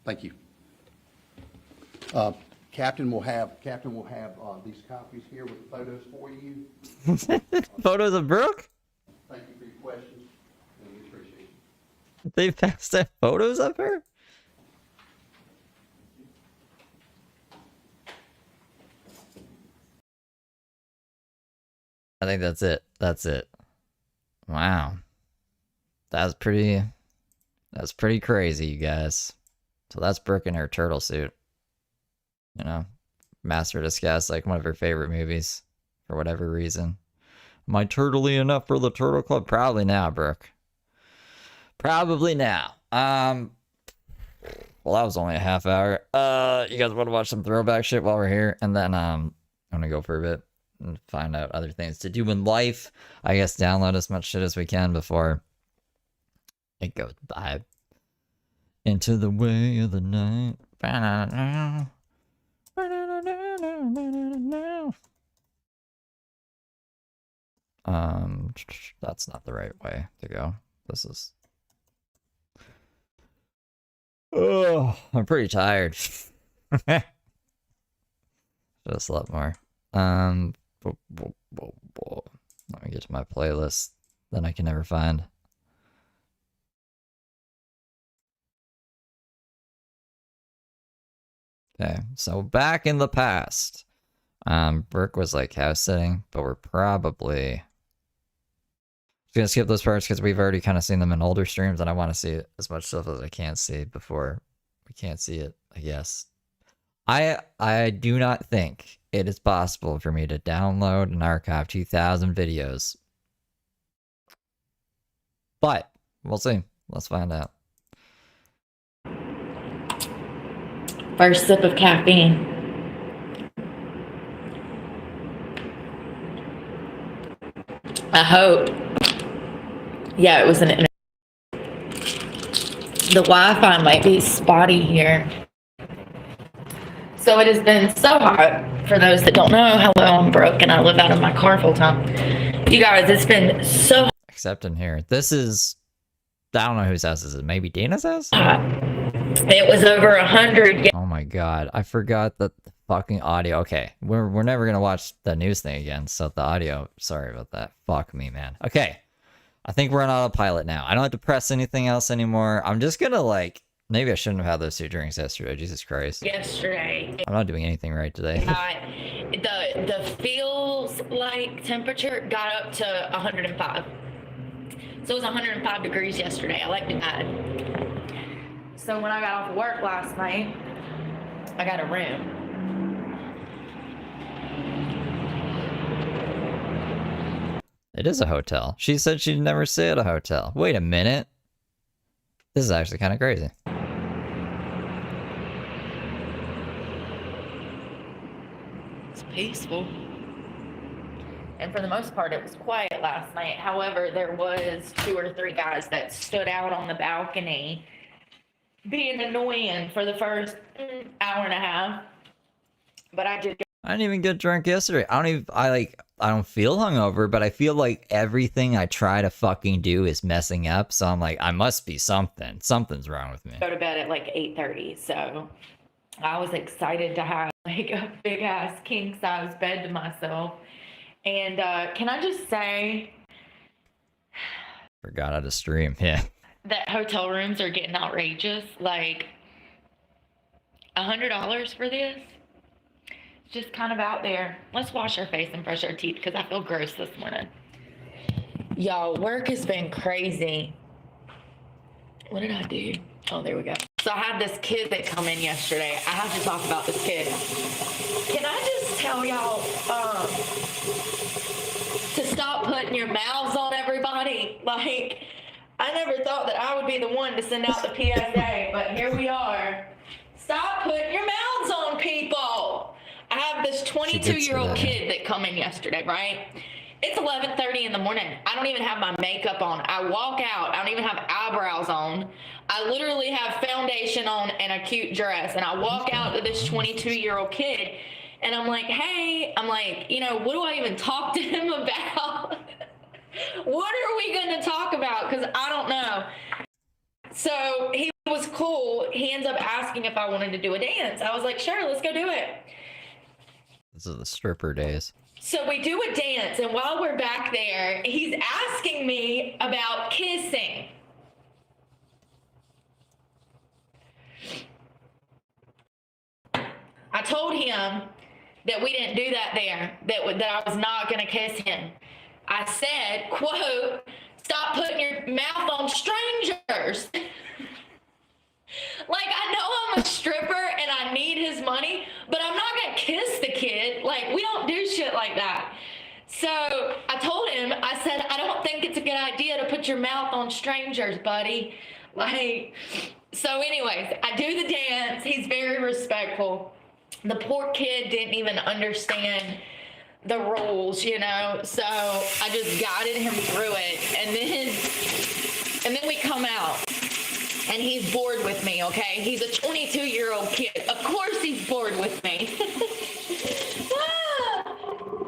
Speaker 3: Thank you. Captain will have these copies here with photos for you.
Speaker 1: Photos of Brooke?
Speaker 3: Thank you for your questions, and we appreciate it.
Speaker 1: They passed that photos of her? I think that's it. That's it. Wow. That's pretty crazy, you guys. So that's Brooke in her turtle suit. You know, Master of Disguise, like one of her favorite movies for whatever reason. Am I turtly enough for the Turtle Club? Probably now, Brooke. Probably now. Well, that was only a half hour. You guys want to watch some throwback shit while we're here? And then, I'm gonna go for a bit and find out other things to do in life. I guess download as much shit as we can before it goes by. Into the way of the night. That's not the right way to go. This is... Oh, I'm pretty tired. Should have slept more. Let me get to my playlist that I can never find. Okay, so back in the past, Brooke was like house sitting, but we're probably gonna skip those parts because we've already kind of seen them in older streams, and I want to see as much stuff as I can see before we can't see it. I guess I do not think it is possible for me to download and archive 2,000 videos, but we'll see. Let's find out.
Speaker 10: First sip of caffeine. I hope. Yeah, it was an. The Wi-Fi might be spotty here. So it has been so hot. For those that don't know, hello, I'm Brooke and I live out of my car full time. You guys, it's been so
Speaker 1: Except in here. This is... I don't know whose house this is. Maybe Dana's house?
Speaker 10: hot. It was over 100.
Speaker 1: Oh my god, I forgot that the fucking audio. Okay, we're never gonna watch the news thing again, so the audio, sorry about that. Fuck me, man. Okay, I think we're on autopilot now. I don't have to press anything else anymore. I'm just gonna like, maybe I shouldn't have had those 2 drinks yesterday, Jesus Christ.
Speaker 10: Yesterday.
Speaker 1: I'm not doing anything right today.
Speaker 10: The feels like temperature got up to 105. So it was 105 degrees yesterday. I like to add. So when I got off work last night, I got a room.
Speaker 1: It is a hotel. She said she'd never stay at a hotel. Wait a minute. This is actually kind of crazy.
Speaker 10: It's peaceful. And for the most part, it was quiet last night. However, there was 2 or 3 guys that stood out on the balcony being annoying for the first hour and a half. But I
Speaker 1: didn't even get drunk yesterday. I don't feel hungover, but I feel like everything I try to fucking do is messing up. So I'm like, I must be something. Something's wrong with me.
Speaker 10: go to bed at like 8:30. So I was excited to have like a big ass king size bed to myself. And can I just say,
Speaker 1: Forgot how to stream. Yeah.
Speaker 10: that hotel rooms are getting outrageous. Like $100 for this? It's just kind of out there. Let's wash our face and brush our teeth because I feel gross this morning. Y'all, work has been crazy. What did I do? Oh, there we go. So I had this kid that come in yesterday. I have to talk about this kid. Can I just tell y'all to stop putting your mouths on everybody? Like, I never thought that I would be the one to send out the PSA, but here we are. Stop putting your mouths on people. I have this 22-year-old kid that come in yesterday, right? It's 11:30 in the morning. I don't even have my makeup on. I walk out. I don't even have eyebrows on. I literally have foundation on and a cute dress. And I walk out to this 22-year-old kid and I'm like, hey, I'm like, you know, what do I even talk to him about? What are we going to talk about? Because I don't know. So he was cool. He ends up asking if I wanted to do a dance. I was like, sure, let's go do it.
Speaker 1: This is the stripper days.
Speaker 10: So we do a dance, and while we're back there, he's asking me about kissing. I told him that we didn't do that there, that I was not going to kiss him. I said, quote, stop putting your mouth on strangers. Like, I know I'm a stripper and I need his money, but I'm not going to kiss the kid. Like, we don't do shit like that. So I told him, I said, I don't think it's a good idea to put your mouth on strangers, buddy. Like, so anyways, I do the dance. He's very respectful. The poor kid didn't even understand the rules, you know, so I just guided him through it. And then we come out. And he's bored with me, okay? He's a 22-year-old kid. Of course he's bored with me.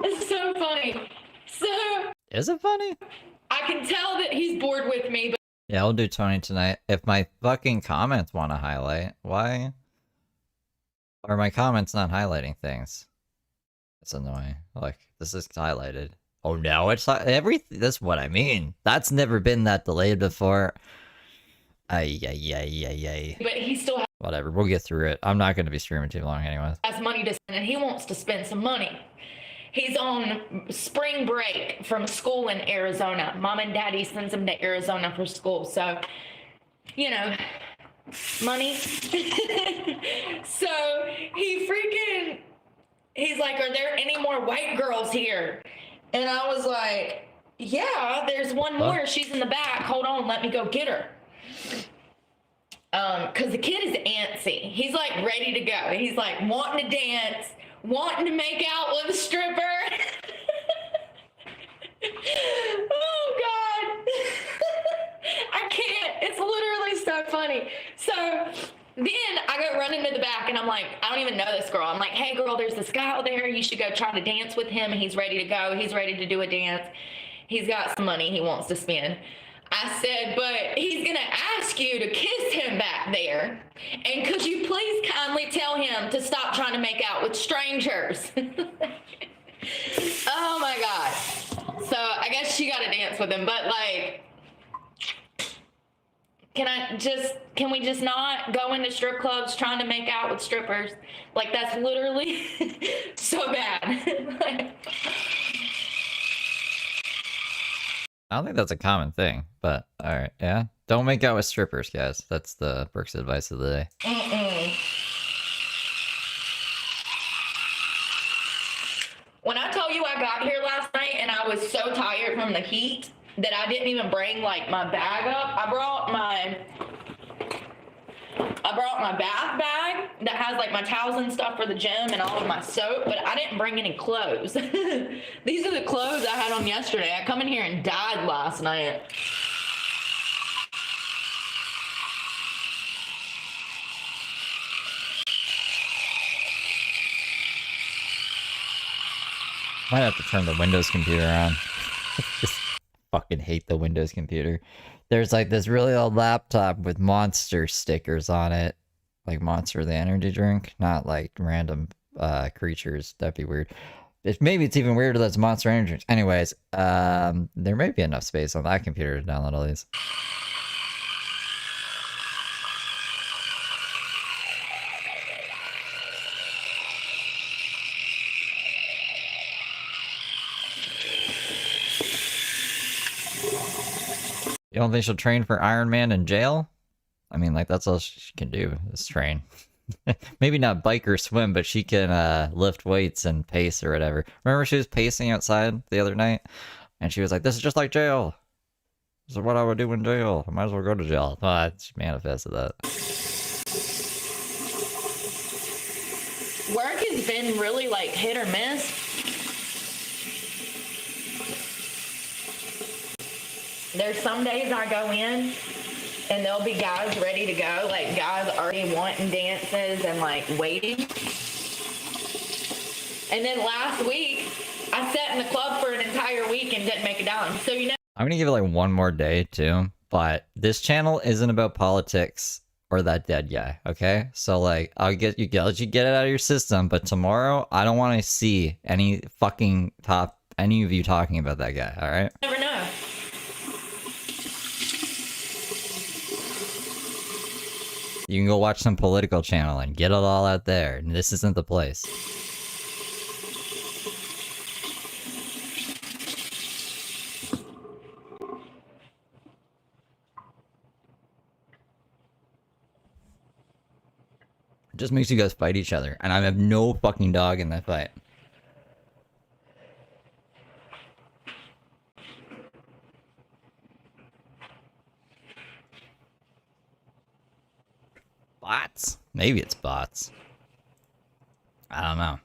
Speaker 10: It's so funny. So...
Speaker 1: Is it funny?
Speaker 10: I can tell that he's bored with me, but...
Speaker 1: Yeah, I'll do 20 tonight. If my fucking comments want to highlight, why are my comments not highlighting things? That's annoying. Look, this is highlighted. Oh, no, it's everything. That's what I mean. That's never been that delayed before. Ay.
Speaker 10: But he still
Speaker 1: Whatever, we'll get through it. I'm not going to be streaming too long anyways.
Speaker 10: has money to spend, and he wants to spend some money. He's on spring break from school in Arizona. Mom and Daddy sends him to Arizona for school. So, you know, money. So he's like, are there any more white girls here? And I was like, yeah, there's one more. She's in the back. Hold on, let me go get her. Cause the kid is antsy. He's like ready to go. He's like wanting to dance, wanting to make out with a stripper. Oh God. I can't. It's literally so funny. So then I go running to the back and I'm like, I don't even know this girl. I'm like, hey girl, there's this guy out there. You should go try to dance with him. He's ready to go. He's ready to do a dance. He's got some money he wants to spend. I said, but he's going to ask you to kiss him back there. And could you please kindly tell him to stop trying to make out with strangers? Oh my God. So I guess she got to dance with him. But like, can we just not go into strip clubs trying to make out with strippers? Like, that's literally so bad.
Speaker 1: I don't think that's a common thing, but alright, yeah. Don't make out with strippers, guys. That's the Brooke's advice of the day.
Speaker 10: When I told you I got here last night and I was so tired from the heat that I didn't even bring like my bag up, I brought my bath bag that has like my towels and stuff for the gym and all of my soap, but I didn't bring any clothes. These are the clothes I had on yesterday. I come in here and died last night.
Speaker 1: Might have to turn the Windows computer on. Just fucking hate the Windows computer. There's like this really old laptop with Monster stickers on it. Like Monster the energy drink, not like random creatures. That'd be weird. Maybe it's even weirder that it's Monster energy drinks. Anyways, there may be enough space on that computer to download all these. You don't think she'll train for Iron Man in jail? I mean, like, that's all she can do, is train. Maybe not bike or swim, but she can lift weights and pace or whatever. Remember she was pacing outside the other night? And she was like, this is just like jail. This is what I would do in jail. I might as well go to jail. Oh, she manifested that.
Speaker 10: Work has been really like hit or miss. There's some days I go in and there'll be guys ready to go, like guys already wanting dances and like waiting. And then last week, I sat in the club for an entire week and didn't make a dime. So, you know.
Speaker 1: I'm gonna give it like one more day too, but this channel isn't about politics or that dead guy, okay? So like, I'll let you get it out of your system, but tomorrow I don't want to see any of you talking about that guy, all right?
Speaker 10: Never know.
Speaker 1: You can go watch some political channel and get it all out there. This isn't the place. It just makes you guys fight each other, and I have no fucking dog in that fight. Bots? Maybe it's bots. I don't know.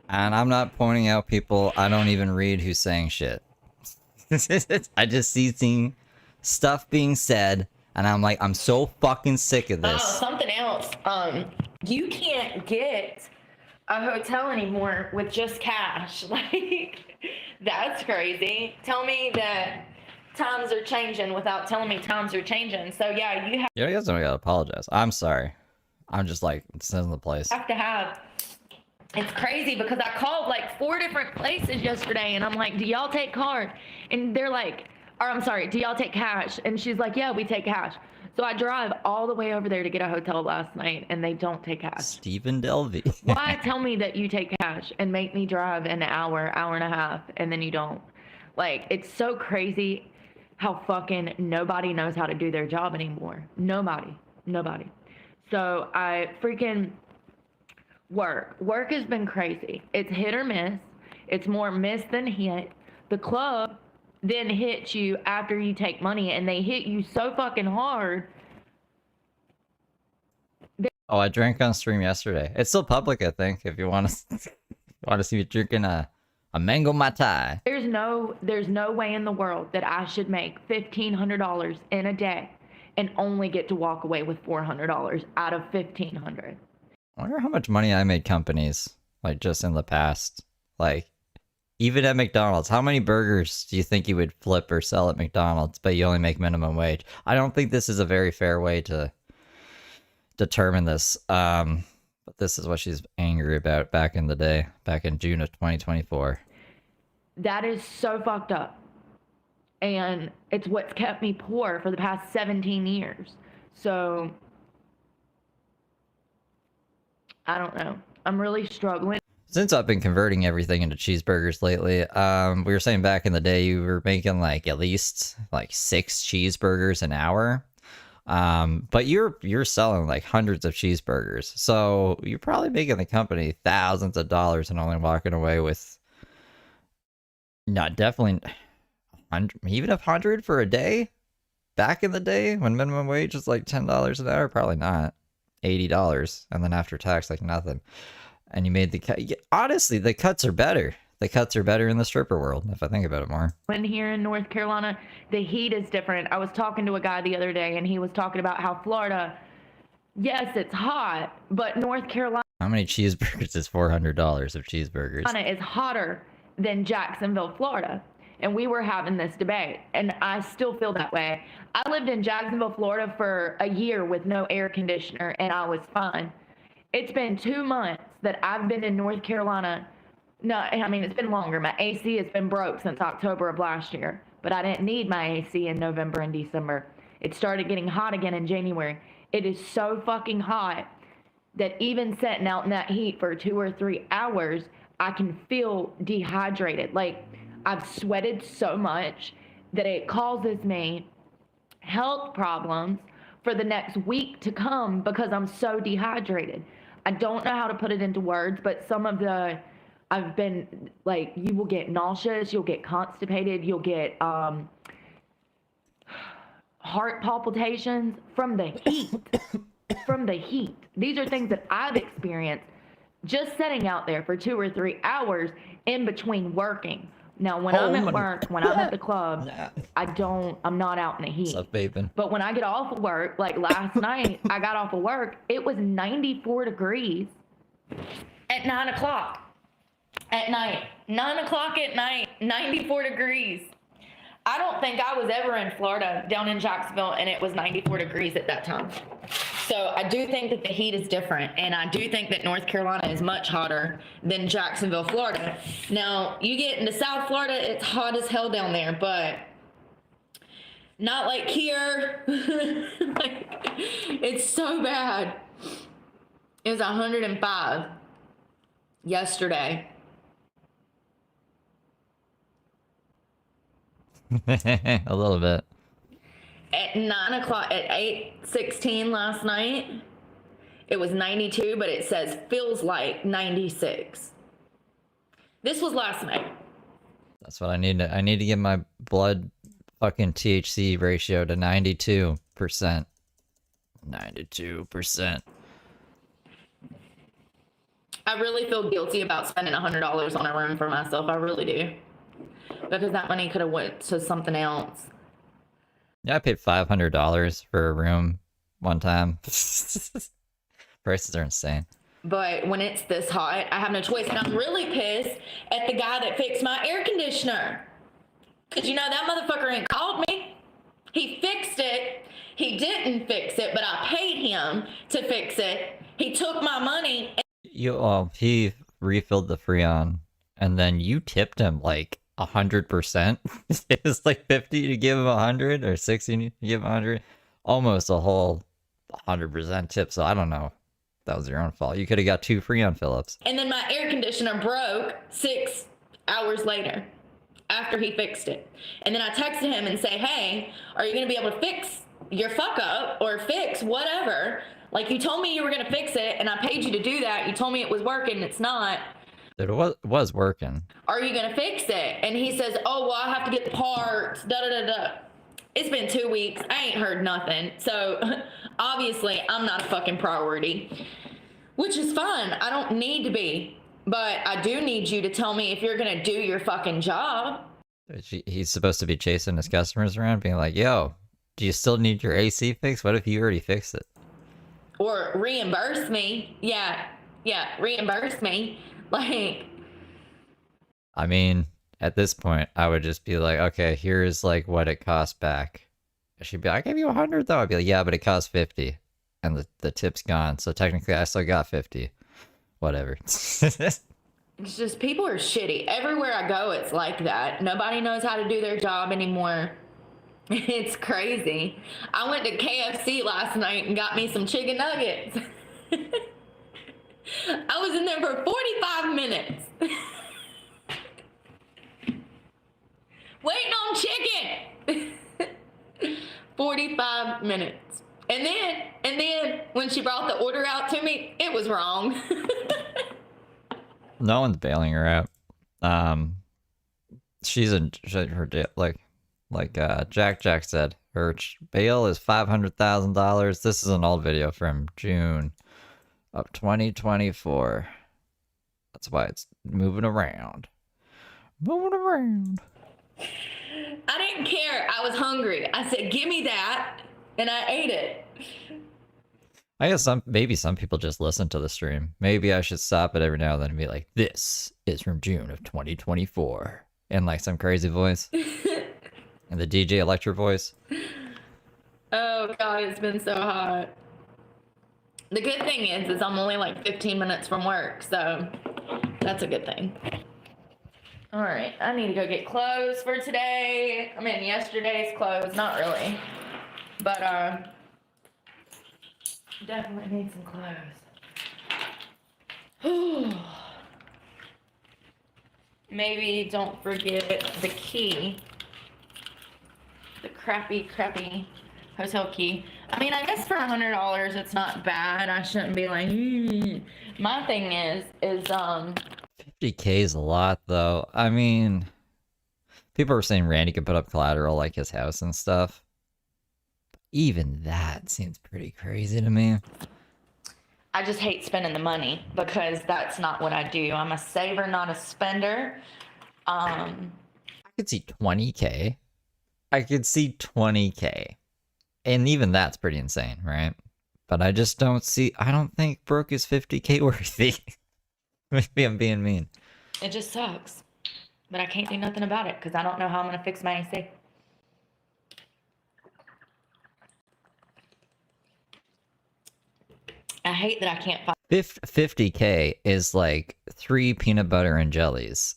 Speaker 1: And I'm not pointing out people I don't even read who's saying shit. I just see stuff being said, and I'm like, I'm so fucking sick of this.
Speaker 10: Oh, something else. You can't get a hotel anymore with just cash. Like, that's crazy. Tell me that times are changing without telling me times are changing. So yeah, you
Speaker 1: Yeah, you guys don't gotta apologize. I'm sorry. I'm just like, this isn't the place.
Speaker 10: have to have. It's crazy because I called like 4 different places yesterday, and I'm like, do y'all take card? And they're like, or I'm sorry, do y'all take cash? And she's like, yeah, we take cash. So I drive all the way over there to get a hotel last night, and they don't take cash.
Speaker 1: Stephen Delvey.
Speaker 10: Why tell me that you take cash and make me drive an hour and a half, and then you don't? Like, it's so crazy how fucking nobody knows how to do their job anymore. Nobody. So I freaking work has been crazy. It's hit or miss. It's more miss than hit. The club then hits you after you take money, and they hit you so fucking hard.
Speaker 1: Oh, I drank on stream yesterday. It's still public, I think, if you want to see me drinking a mango matai.
Speaker 10: There's no way in the world that I should make $1,500 in a day and only get to walk away with $400 out of $1,500.
Speaker 1: I wonder how much money I made companies, like, just in the past. Like, even at McDonald's, how many burgers do you think you would flip or sell at McDonald's, but you only make minimum wage? I don't think this is a very fair way to determine this. But this is what she's angry about back in the day, back in June of 2024.
Speaker 10: That is so fucked up. And it's what's kept me poor for the past 17 years. So, I don't know. I'm really struggling.
Speaker 1: Since I've been converting everything into cheeseburgers lately, we were saying back in the day you were making like at least like 6 cheeseburgers an hour. But you're selling like hundreds of cheeseburgers, so you're probably making the company thousands of dollars and only walking away with not definitely 100, even 100 for a day. Back in the day when minimum wage was like $10 an hour, probably not $80, and then after tax like nothing. And you made the cut. Honestly, the cuts are better. The cuts are better in the stripper world, if I think about it more.
Speaker 10: When here in North Carolina, the heat is different. I was talking to a guy the other day, and he was talking about how Florida, yes, it's hot, but North Carolina.
Speaker 1: How many cheeseburgers is $400 of cheeseburgers?
Speaker 10: Is hotter than Jacksonville, Florida. And we were having this debate, and I still feel that way. I lived in Jacksonville, Florida for a year with no air conditioner, and I was fine. It's been 2 months that I've been in North Carolina. No, I mean, it's been longer. My AC has been broke since October of last year, but I didn't need my AC in November and December. It started getting hot again in January. It is so fucking hot that even sitting out in that heat for 2 or 3 hours, I can feel dehydrated. Like, I've sweated so much that it causes me health problems for the next week to come because I'm so dehydrated. I don't know how to put it into words, but I've been like, you will get nauseous, you'll get constipated, you'll get heart palpitations from the heat. From the heat. These are things that I've experienced just sitting out there for 2 or 3 hours in between working. Now, when I'm at work, when I'm at the club, I'm not out in the heat.
Speaker 1: What's up, vaping?
Speaker 10: But when I get off of work, like last night, I got off of work, it was 94 degrees at 9 o'clock at night. 9 o'clock at night, 94 degrees. I don't think I was ever in Florida, down in Jacksonville, and it was 94 degrees at that time. So I do think that the heat is different, and I do think that North Carolina is much hotter than Jacksonville, Florida. Now, you get into South Florida, it's hot as hell down there, but not like here. Like, it's so bad. It was 105 yesterday.
Speaker 1: A little bit.
Speaker 10: At 9 o'clock, at 8:16 last night, it was 92, but it says feels like 96. This was last night.
Speaker 1: That's what I need to. I need to get my blood fucking THC ratio to 92%. 92%.
Speaker 10: I really feel guilty about spending $100 on a room for myself. I really do, because that money could have went to something else.
Speaker 1: Yeah, I paid $500 for a room one time. Prices are insane.
Speaker 10: But when it's this hot, I have no choice. And I'm really pissed at the guy that fixed my air conditioner. Because, you know, that motherfucker ain't called me. He fixed it. He didn't fix it, but I paid him to fix it. He took my money.
Speaker 1: He refilled the Freon, and then you tipped him like 100%. It was like 50 to give him 100, or 60 to give him 100. Almost a whole 100% tip. So I don't know. That was your own fault. You could have got 2 Freon fill-ups.
Speaker 10: And then my air conditioner broke 6 hours later after he fixed it. And then I texted him and say, hey, are you going to be able to fix your fuck up or fix whatever? Like, you told me you were going to fix it and I paid you to do that. You told me it was working. It's not.
Speaker 1: It was working.
Speaker 10: Are you going to fix it? And he says, oh, well, I have to get the parts. Da da da da. It's been 2 weeks. I ain't heard nothing. So obviously I'm not a fucking priority, which is fine. I don't need to be, but I do need you to tell me if you're going to do your fucking job.
Speaker 1: He's supposed to be chasing his customers around being like, yo, do you still need your AC fixed? What if you already fixed it?
Speaker 10: Or reimburse me. Yeah, reimburse me. Like,
Speaker 1: I mean, at this point, I would just be like, okay, here's like what it cost back. She'd be like, I gave you 100 though. I'd be like, yeah, but it cost 50. And the tip's gone. So technically I still got 50. Whatever.
Speaker 10: It's just, people are shitty. Everywhere I go, it's like that. Nobody knows how to do their job anymore. It's crazy. I went to KFC last night and got me some chicken nuggets. I was in there for 45 minutes. Waiting on chicken. 45 minutes. And then when she brought the order out to me, it was wrong.
Speaker 1: No one's bailing her out. She's in her like Jack said, her bail is $500,000. This is an old video from June of 2024. That's why it's moving around. Moving around.
Speaker 10: I didn't care. I was hungry. I said, give me that. And I ate it.
Speaker 1: I guess maybe some people just listen to the stream. Maybe I should stop it every now and then and be like, this is from June of 2024. In like some crazy voice. And the DJ Electra voice.
Speaker 10: Oh God, it's been so hot. The good thing is I'm only like 15 minutes from work, so that's a good thing. All right, I need to go get clothes for today. I mean, yesterday's clothes, not really, but definitely need some clothes. Maybe don't forget the key. The crappy hotel key. I mean, I guess for $100, it's not bad. I shouldn't be like, My thing is
Speaker 1: 50K is a lot, though. I mean, people are saying Randy could put up collateral like his house and stuff. Even that seems pretty crazy to me.
Speaker 10: I just hate spending the money because that's not what I do. I'm a saver, not a spender.
Speaker 1: I could see 20K. I could see 20K. And even that's pretty insane, right? But I just don't see, I don't think Brooke is 50K worthy. Maybe I'm being mean.
Speaker 10: It just sucks. But I can't do nothing about it because I don't know how I'm going to fix my AC. I hate that I can't find
Speaker 1: 50K is like 3 peanut butter and jellies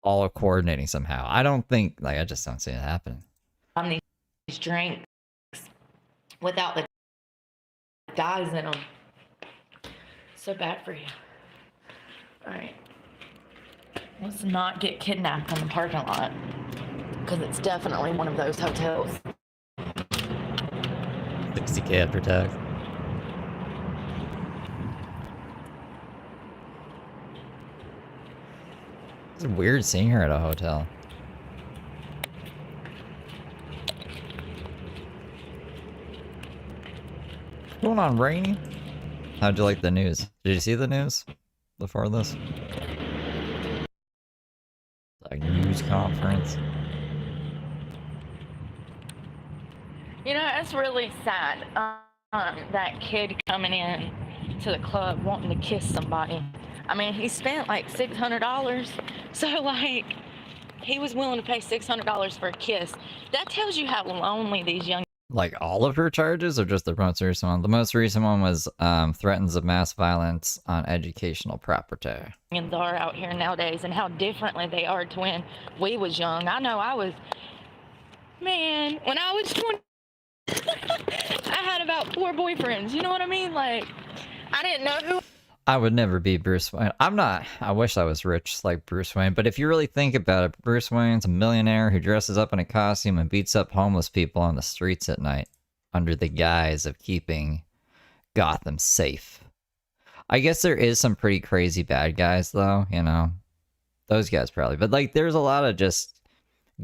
Speaker 1: all coordinating somehow. I don't think, like, I just don't see it happening.
Speaker 10: these drinks without the dyes in them. So bad for you. All right. Let's not get kidnapped in the parking lot because it's definitely one of those hotels.
Speaker 1: 60K after tax. It's weird seeing her at a hotel. What's going on, Rainy? How'd you like the news? Did you see the news before this? Like news conference.
Speaker 10: You know, it's really sad. That kid coming in to the club wanting to kiss somebody. I mean, he spent like $600. So, like, he was willing to pay $600 for a kiss. That tells you how lonely these young...
Speaker 1: Like all of her charges or just the most recent one? The most recent one was threatens of mass violence on educational property.
Speaker 10: ...are out here nowadays and how differently they are to when we was young. I know I was... Man, when I was 20... I had about 4 boyfriends. You know what I mean? Like, I didn't know who...
Speaker 1: I would never be Bruce Wayne. I'm not. I wish I was rich like Bruce Wayne. But if you really think about it, Bruce Wayne's a millionaire who dresses up in a costume and beats up homeless people on the streets at night under the guise of keeping Gotham safe. I guess there is some pretty crazy bad guys, though, you know. Those guys probably. But, like, there's a lot of just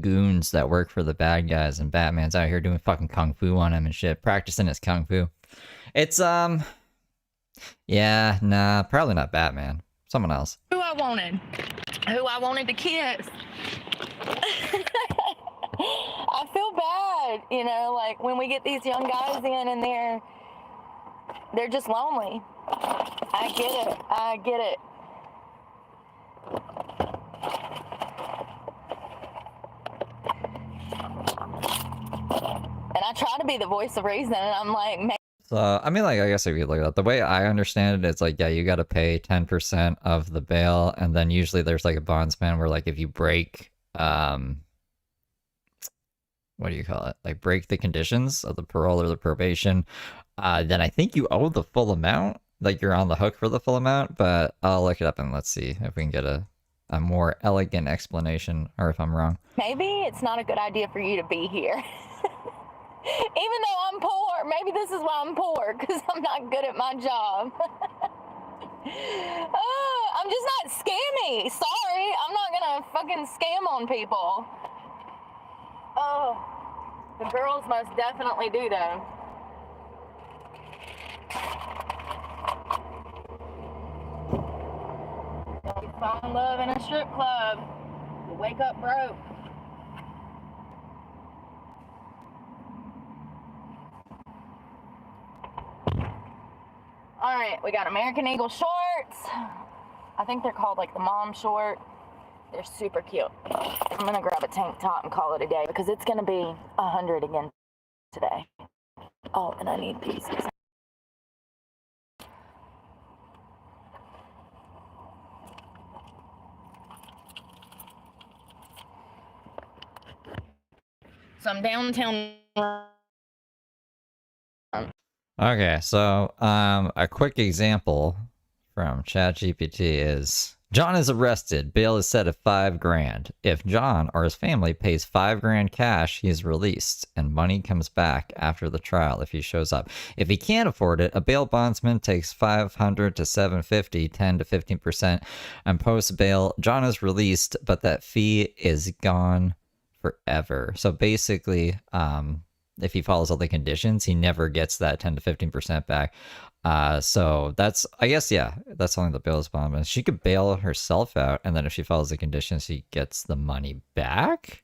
Speaker 1: goons that work for the bad guys, and Batman's out here doing fucking kung fu on him and shit, practicing his kung fu. It's, yeah, nah, probably not Batman. Someone else.
Speaker 10: Who I wanted to kiss. I feel bad, you know, like when we get these young guys in and they're just lonely. I get it. And I try to be the voice of reason, and I'm like, man.
Speaker 1: So, I mean, like, I guess if you look at that, the way I understand it, it's like, yeah, you got to pay 10% of the bail, and then usually there's like a bondsman where, like, if you break, what do you call it? Like, break the conditions of the parole or the probation, then I think you owe the full amount. Like, you're on the hook for the full amount, but I'll look it up and let's see if we can get a more elegant explanation, or if I'm wrong.
Speaker 10: Maybe it's not a good idea for you to be here. Even though I'm poor, maybe this is why I'm poor, because I'm not good at my job. I'm just not scammy. Sorry, I'm not gonna fucking scam on people. Oh, the girls most definitely do, though. You fall in love in a strip club, you wake up broke. All right, we got American Eagle shorts. I think they're called like the mom short. They're super cute. I'm gonna grab a tank top and call it a day because it's gonna be 100 again today. Oh, and I need pieces. So I'm downtown.
Speaker 1: Okay, so a quick example from ChatGPT is John is arrested. Bail is set at $5,000. If John or his family pays $5,000 cash, he is released, and money comes back after the trial if he shows up. If he can't afford it, a bail bondsman takes $500 to $750, 10 to 15%, and post bail. John is released, but that fee is gone forever. So basically, if he follows all the conditions, he never gets that 10 to 15% back. So that's, I guess, yeah, that's only the bail's bond. And she could bail herself out, and then if she follows the conditions, she gets the money back.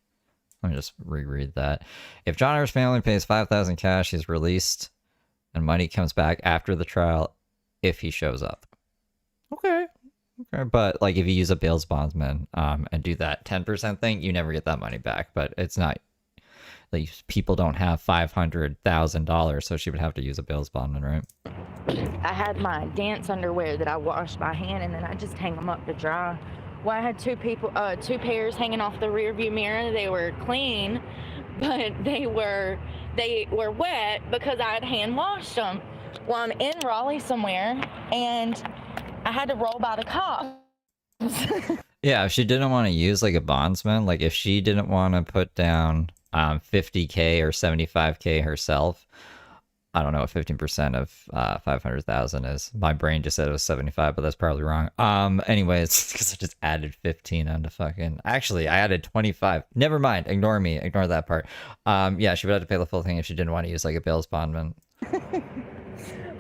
Speaker 1: Let me just reread that. If John or his family pays $5,000 cash, he's released, and money comes back after the trial if he shows up. Okay. Okay, but like if you use a bail's bondsman and do that 10% thing, you never get that money back. But it's not like people don't have $500,000, so she would have to use a bail's bondman, right?
Speaker 10: I had my dance underwear that I washed by hand, and then I just hang them up to dry. Well, I had two pairs hanging off the rear view mirror. They were clean, but they were wet because I had hand washed them. Well, I'm in Raleigh somewhere, and I had to roll by the cops.
Speaker 1: Yeah, if she didn't want to use like a bondsman, like if she didn't want to put down $50K or $75K herself, I don't know what 15% of 500,000 is. My brain just said it was 75, but that's probably wrong. Anyways, because I just added 15 onto fucking. Actually, I added 25. Never mind. Ignore me. Ignore that part. Yeah, she would have to pay the full thing if she didn't want to use like a bail's bondman.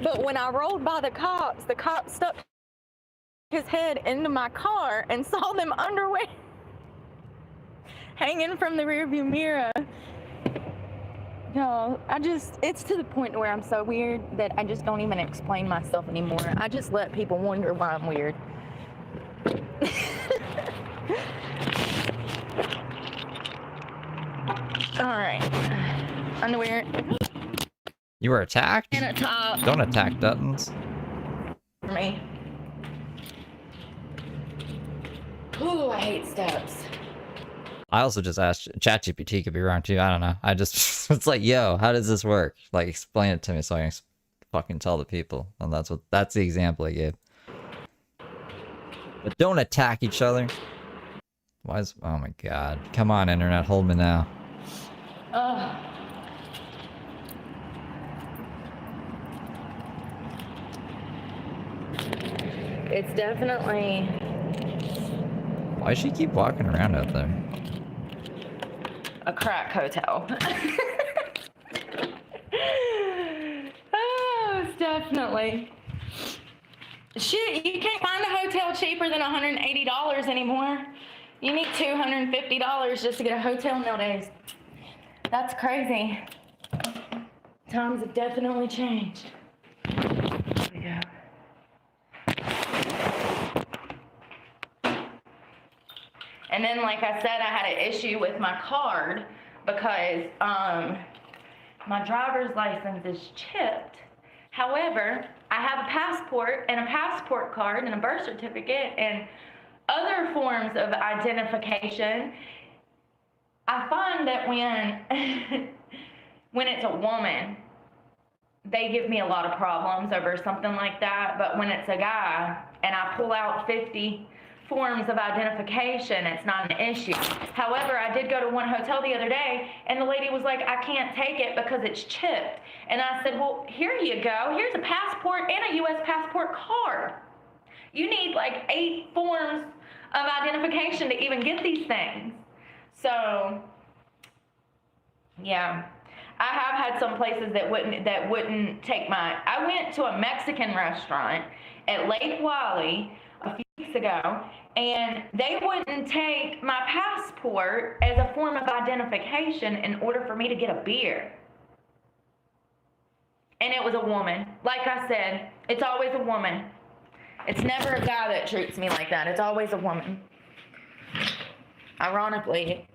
Speaker 10: But when I rolled by the cops stuck his head into my car and saw them underwear hanging from the rearview mirror. No, it's to the point where I'm so weird that I just don't even explain myself anymore. I just let people wonder why I'm weird. All right, underwear.
Speaker 1: You were attacked?
Speaker 10: And a top.
Speaker 1: Don't attack Duttons.
Speaker 10: For me. Ooh, I hate steps.
Speaker 1: I also just asked ChatGPT, could be wrong too. I don't know. I just, it's like, yo, how does this work? Like, explain it to me so I can fucking tell the people. And that's the example I gave. But don't attack each other. Why is, oh my god. Come on, internet, hold me now.
Speaker 10: It's definitely...
Speaker 1: Why does she keep walking around out there?
Speaker 10: a crack hotel. Oh, it's definitely. Shit, you can't find a hotel cheaper than $180 anymore. You need $250 just to get a hotel nowadays. That's crazy. Times have definitely changed. Here we go. And then, like I said, I had an issue with my card because my driver's license is chipped. However, I have a passport and a passport card and a birth certificate and other forms of identification. I find that when it's a woman, they give me a lot of problems over something like that. But when it's a guy and I pull out 50 forms of identification, it's not an issue. However, I did go to one hotel the other day and the lady was like, I can't take it because it's chipped. And I said, well, here you go. Here's a passport and a U.S. passport card. You need like 8 forms of identification to even get these things. So, yeah. I have had some places that wouldn't take my, I went to a Mexican restaurant at Lake Wylie a few weeks ago, and they wouldn't take my passport as a form of identification in order for me to get a beer. And it was a woman. Like I said, it's always a woman. It's never a guy that treats me like that. It's always a woman. Ironically,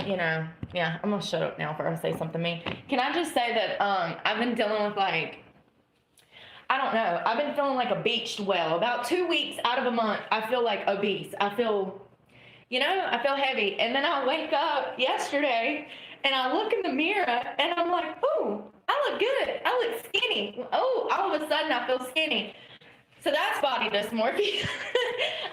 Speaker 10: you know, yeah, I'm gonna shut up now before I say something mean. Can I just say that I've been dealing with like, I don't know, I've been feeling like a beached whale. About 2 weeks out of a month, I feel like obese. I feel, you know, I feel heavy. And then I wake up yesterday and I look in the mirror and I'm like, ooh, I look good. I look skinny. Oh, all of a sudden I feel skinny. So that's body dysmorphia.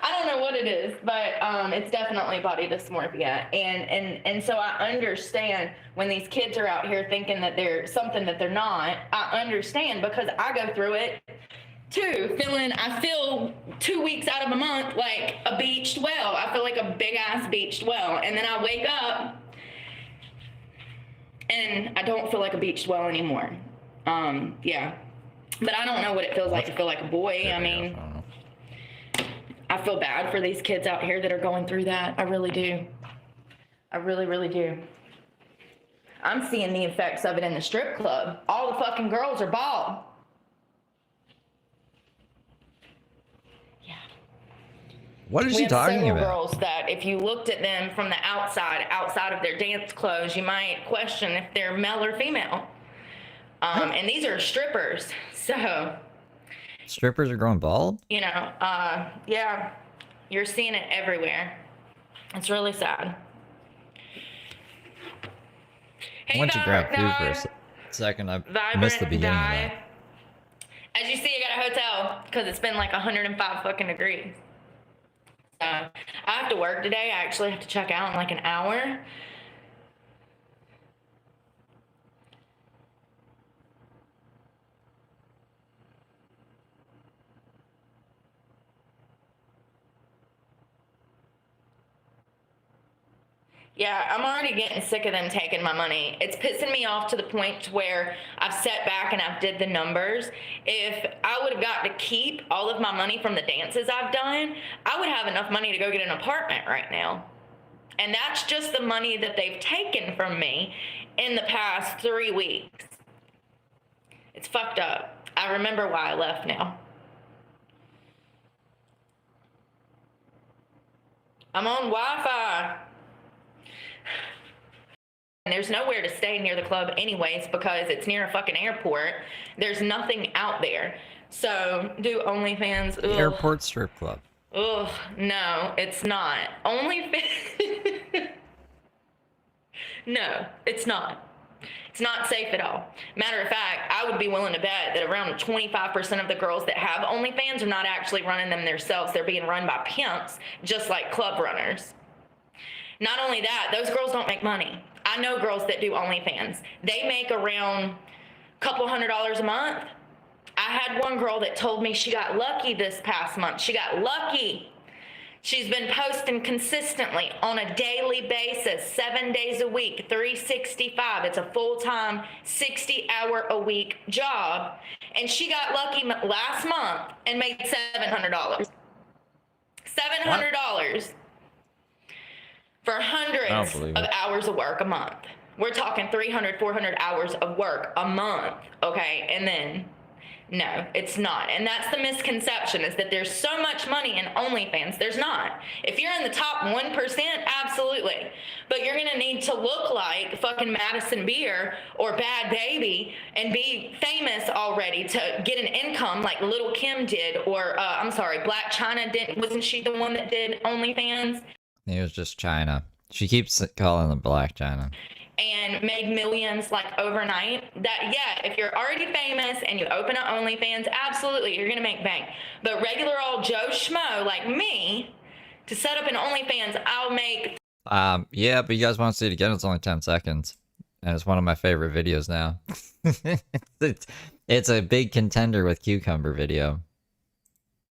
Speaker 10: I don't know what it is, but it's definitely body dysmorphia. And so I understand when these kids are out here thinking that they're something that they're not. I understand because I go through it too, I feel 2 weeks out of a month like a beached whale. I feel like a big ass beached whale. And then I wake up And I don't feel like a beach dweller anymore. Yeah. But I don't know what it feels like to feel like a boy. I mean, I feel bad for these kids out here that are going through that. I really do. I really, really do. I'm seeing the effects of it in the strip club. All the fucking girls are bald. Yeah.
Speaker 1: What is
Speaker 10: We
Speaker 1: she
Speaker 10: have
Speaker 1: talking
Speaker 10: several
Speaker 1: about?
Speaker 10: girls that if you looked at them from the outside of their dance clothes, you might question if they're male or female. And these are strippers. So,
Speaker 1: Strippers are growing bald?
Speaker 10: you know, yeah, you're seeing it everywhere. It's really sad.
Speaker 1: I went to grab food for a second. I missed the beginning of that.
Speaker 10: As you see, I got a hotel because it's been like 105 fucking degrees. So I have to work today. I actually have to check out in like an hour. Yeah, I'm already getting sick of them taking my money. It's pissing me off to the point where I've sat back and I've did the numbers. If I would have got to keep all of my money from the dances I've done, I would have enough money to go get an apartment right now. And that's just the money that they've taken from me in the past 3 weeks. It's fucked up. I remember why I left now. I'm on Wi-Fi. And there's nowhere to stay near the club anyways because it's near a fucking airport. There's nothing out there. So do OnlyFans. Ugh.
Speaker 1: Airport strip club.
Speaker 10: Ugh, no, it's not. OnlyFans. No, it's not. It's not safe at all. Matter of fact, I would be willing to bet that around 25% of the girls that have OnlyFans are not actually running them themselves. They're being run by pimps, just like club runners. Not only that, those girls don't make money. I know girls that do OnlyFans. They make around a couple $100s a month. I had one girl that told me she got lucky this past month. She got lucky. She's been posting consistently on a daily basis, 7 days a week, 365. It's a full-time, 60-hour-a-week job. And she got lucky last month and made $700. $700. For hundreds of hours of work a month. We're talking 300, 400 hours of work a month, okay? And then, no, it's not. And that's the misconception, is that there's so much money in OnlyFans. There's not. If you're in the top 1%, absolutely. But you're gonna need to look like fucking Madison Beer or Bad Baby and be famous already to get an income like Little Kim did, or, I'm sorry, Black China didn't, wasn't she the one that did OnlyFans?
Speaker 1: It was just China. She keeps calling them Black China.
Speaker 10: And made millions like overnight. That, yeah, if you're already famous and you open up OnlyFans, absolutely, you're gonna make bank. But regular old Joe Schmo like me, to set up an OnlyFans, I'll make...
Speaker 1: Yeah, but you guys want to see it again? It's only 10 seconds. And it's one of my favorite videos now. It's a big contender with Cucumber video.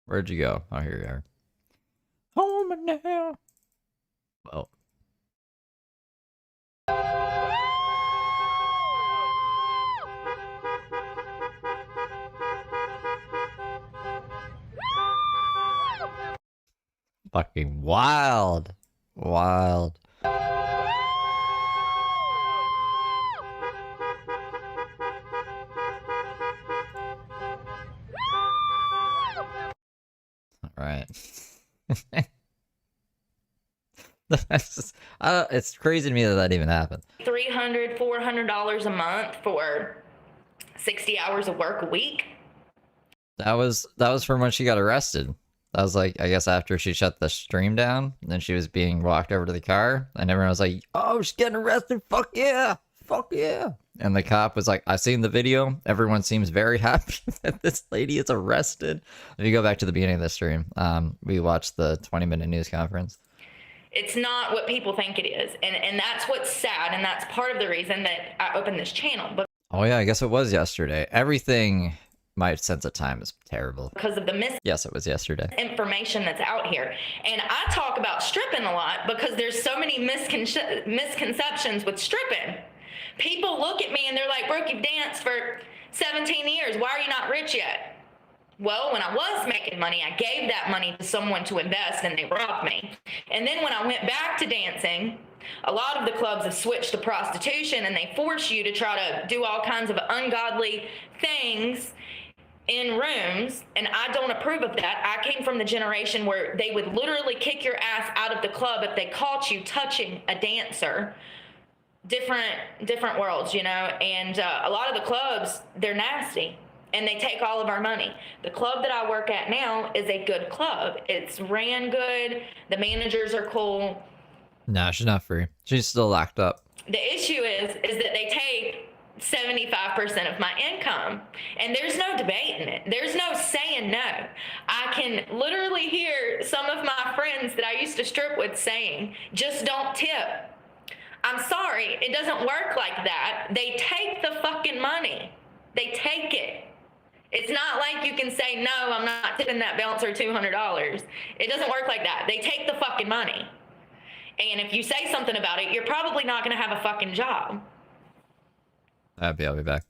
Speaker 1: Where'd you go? Oh, here you are. Home now. Oh. Fucking wild. Wild. All right. It's crazy to me that that even happened.
Speaker 10: $300, $400 a month for 60 hours of work a week.
Speaker 1: That was from when she got arrested. That was like, I guess after she shut the stream down, and then she was being walked over to the car, and everyone was like, "Oh, she's getting arrested! Fuck yeah! Fuck yeah!" And the cop was like, "I've seen the video. Everyone seems very happy that this lady is arrested." If you go back to the beginning of the stream, we watched the 20-minute news conference.
Speaker 10: It's not what people think it is. And that's what's sad, and that's part of the reason that I opened this channel. But
Speaker 1: oh yeah, I guess it was yesterday. Everything, my sense of time is terrible.
Speaker 10: Because of the
Speaker 1: yes, it was yesterday.
Speaker 10: Information that's out here. And I talk about stripping a lot because there's so many misconceptions with stripping. People look at me and they're like, Brooke, you've danced for 17 years. Why are you not rich yet? Well, when I was making money, I gave that money to someone to invest and they robbed me. And then when I went back to dancing, a lot of the clubs have switched to prostitution and they force you to try to do all kinds of ungodly things in rooms, and I don't approve of that. I came from the generation where they would literally kick your ass out of the club if they caught you touching a dancer. Different worlds, you know, and a lot of the clubs, they're nasty and they take all of our money. The club that I work at now is a good club. It's ran good. The managers are cool.
Speaker 1: No, she's not free. She's still locked up.
Speaker 10: The issue is that they take 75% of my income, and there's no debating it. There's no saying no. I can literally hear some of my friends that I used to strip with saying, just don't tip. I'm sorry, it doesn't work like that. They take the fucking money. They take it. It's not like you can say, no, I'm not tipping that bouncer $200. It doesn't work like that. They take the fucking money. And if you say something about it, you're probably not going to have a fucking job.
Speaker 1: I'll be back.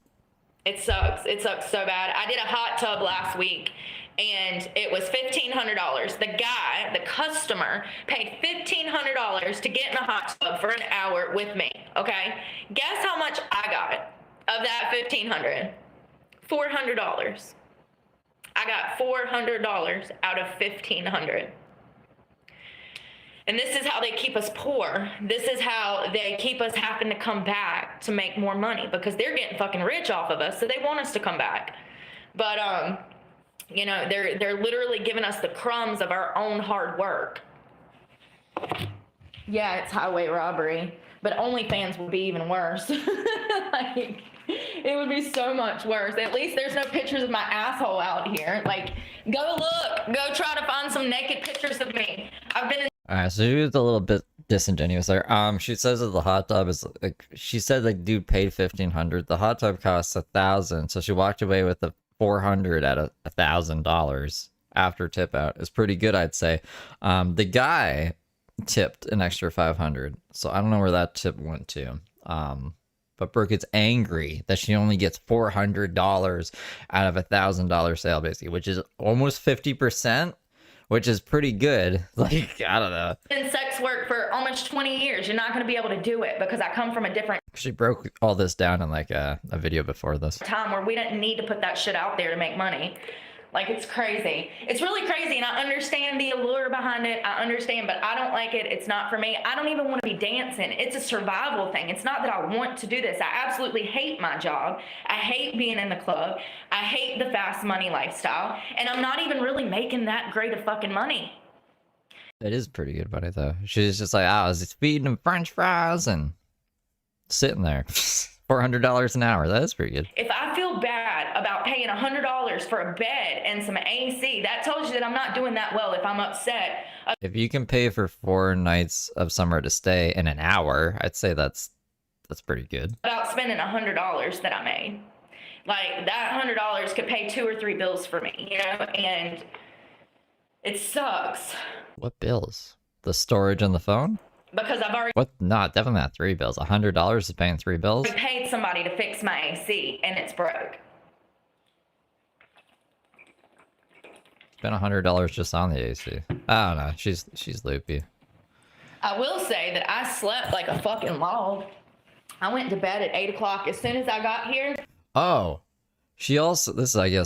Speaker 10: It sucks. It sucks so bad. I did a hot tub last week and it was $1,500. The guy, the customer, paid $1,500 to get in a hot tub for an hour with me. Okay? Guess how much I got of that $1,500? $400. I got $400 out of $1,500. And this is how they keep us poor. This is how they keep us having to come back to make more money because they're getting fucking rich off of us, so they want us to come back. But you know, they're literally giving us the crumbs of our own hard work. Yeah, it's highway robbery, but OnlyFans would be even worse. Like, it would be so much worse. At least there's no pictures of my asshole out here. Like, go look, go try to find some naked pictures of me. I've been in.
Speaker 1: Alright, so she was a little bit disingenuous there. She says that the hot tub is like, she said the dude paid $1,500. The hot tub costs $1,000, so she walked away with the $400 at $1,000 after tip out. It's pretty good, I'd say. The guy tipped an extra $500, so I don't know where that tip went to. But Brooke is angry that she only gets $400 out of $1,000 sale, basically, which is almost 50%. Which is pretty good. Like, I don't know.
Speaker 10: In sex work for almost 20 years. You're not going to be able to do it because I come from a different
Speaker 1: She broke all this down in like a video before this.
Speaker 10: time where we didn't need to put that shit out there to make money. Like, it's crazy. It's really crazy, and I understand the allure behind it. I understand, but I don't like it. It's not for me. I don't even want to be dancing. It's a survival thing. It's not that I want to do this. I absolutely hate my job. I hate being in the club. I hate the fast money lifestyle, and I'm not even really making that great of fucking money.
Speaker 1: It is pretty good money, though. She's just like, I was feeding him French fries and sitting there. $400 an hour. That is pretty good.
Speaker 10: If I feel bad about paying $100 for a bed and some AC, that tells you that I'm not doing that well if I'm upset.
Speaker 1: If you can pay for 4 nights of somewhere to stay in an hour, I'd say that's pretty good.
Speaker 10: About spending $100 that I made. Like, that $100 could pay 2 or 3 bills for me, you know, and it sucks.
Speaker 1: What bills? The storage and the phone?
Speaker 10: Because I've already
Speaker 1: What? No, definitely not 3 bills. $100 is paying 3 bills?
Speaker 10: paid somebody to fix my AC, and it's broke.
Speaker 1: Spent $100 just on the AC. I don't know. She's loopy.
Speaker 10: I will say that I slept like a fucking log. I went to bed at 8 o'clock as soon as I got here.
Speaker 1: Oh, she also, I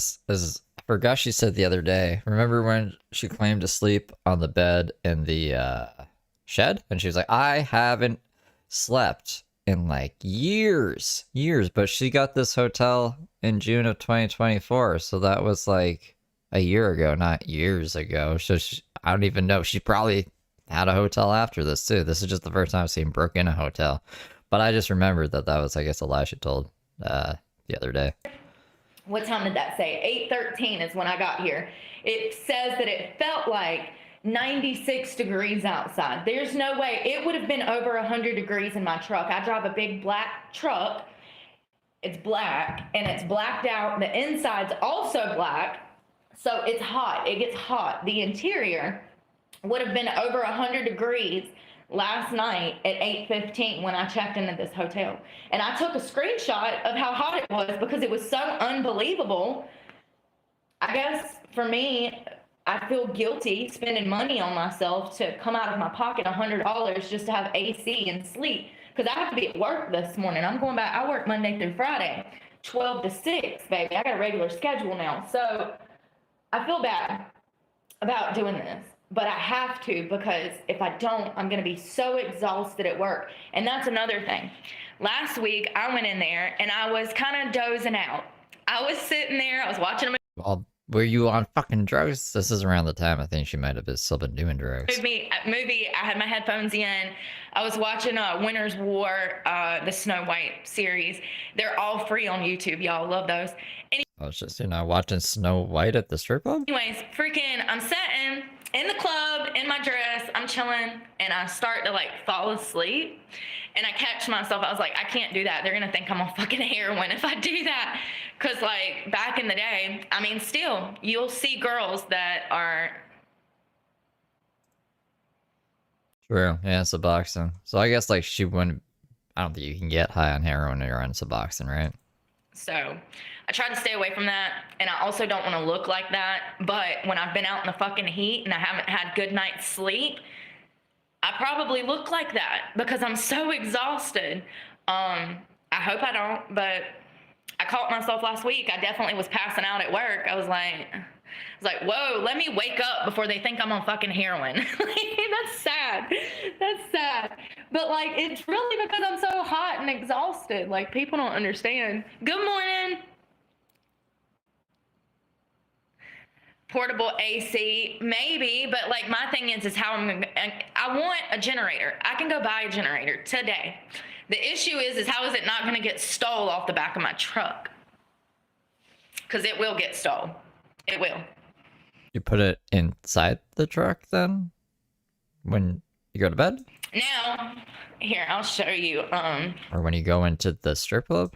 Speaker 1: forgot she said the other day. Remember when she claimed to sleep on the bed in the shed? And she was like, I haven't slept in like years, but she got this hotel in June of 2024. So that was like a year ago, not years ago. So I don't even know. She probably had a hotel after this too. This is just the first time I've seen Brooke in a hotel. But I just remembered that was, I guess, a lie she told the other day.
Speaker 10: What time did that say? 8:13 is when I got here. It says that it felt like 96 degrees outside. There's no way. It would have been over 100 degrees in my truck. I drive a big black truck. It's black, and it's blacked out. The inside's also black, so it's hot. It gets hot. The interior would have been over 100 degrees last night at 8:15 when I checked into this hotel. And I took a screenshot of how hot it was because it was so unbelievable. I guess for me, I feel guilty spending money on myself to come out of my pocket $100 just to have AC and sleep. Because I have to be at work this morning. I'm going back. I work Monday through Friday, 12 to 6, baby. I got a regular schedule now. So I feel bad about doing this. But I have to, because if I don't, I'm going to be so exhausted at work. And that's another thing. Last week, I went in there and I was kind of dozing out. I was sitting there. I was watching a
Speaker 1: Well, were you on fucking drugs? This is around the time I think she might have still been doing drugs.
Speaker 10: movie. I had my headphones in. I was watching Winter's War, the Snow White series. They're all free on YouTube, y'all. Love those.
Speaker 1: I was just, watching Snow White at the strip club?
Speaker 10: Anyways, freaking, I'm sitting in the club in my dress. I'm chilling, and I start to like fall asleep. And I catch myself. I was like, I can't do that. They're gonna think I'm on fucking heroin if I do that. Cause like back in the day, I mean, still, you'll see girls that are.
Speaker 1: True. Yeah, Suboxone. So I guess like she wouldn't. I don't think you can get high on heroin when you're on Suboxone, right?
Speaker 10: So I try to stay away from that. And I also don't want to look like that. But when I've been out in the fucking heat and I haven't had good night's sleep, I probably look like that because I'm so exhausted. I hope I don't, but I caught myself last week. I definitely was passing out at work. I was like, whoa, let me wake up before they think I'm on fucking heroin. That's sad. That's sad. But like, it's really because I'm so hot and exhausted. Like, people don't understand. Good morning. Portable AC, maybe, but like my thing is how I want a generator. I can go buy a generator today. The issue is how is it not going to get stole off the back of my truck? Because it will get stole. It will.
Speaker 1: You put it inside the truck then? When you go to bed?
Speaker 10: Now, here, I'll show you.
Speaker 1: Or when you go into the strip club?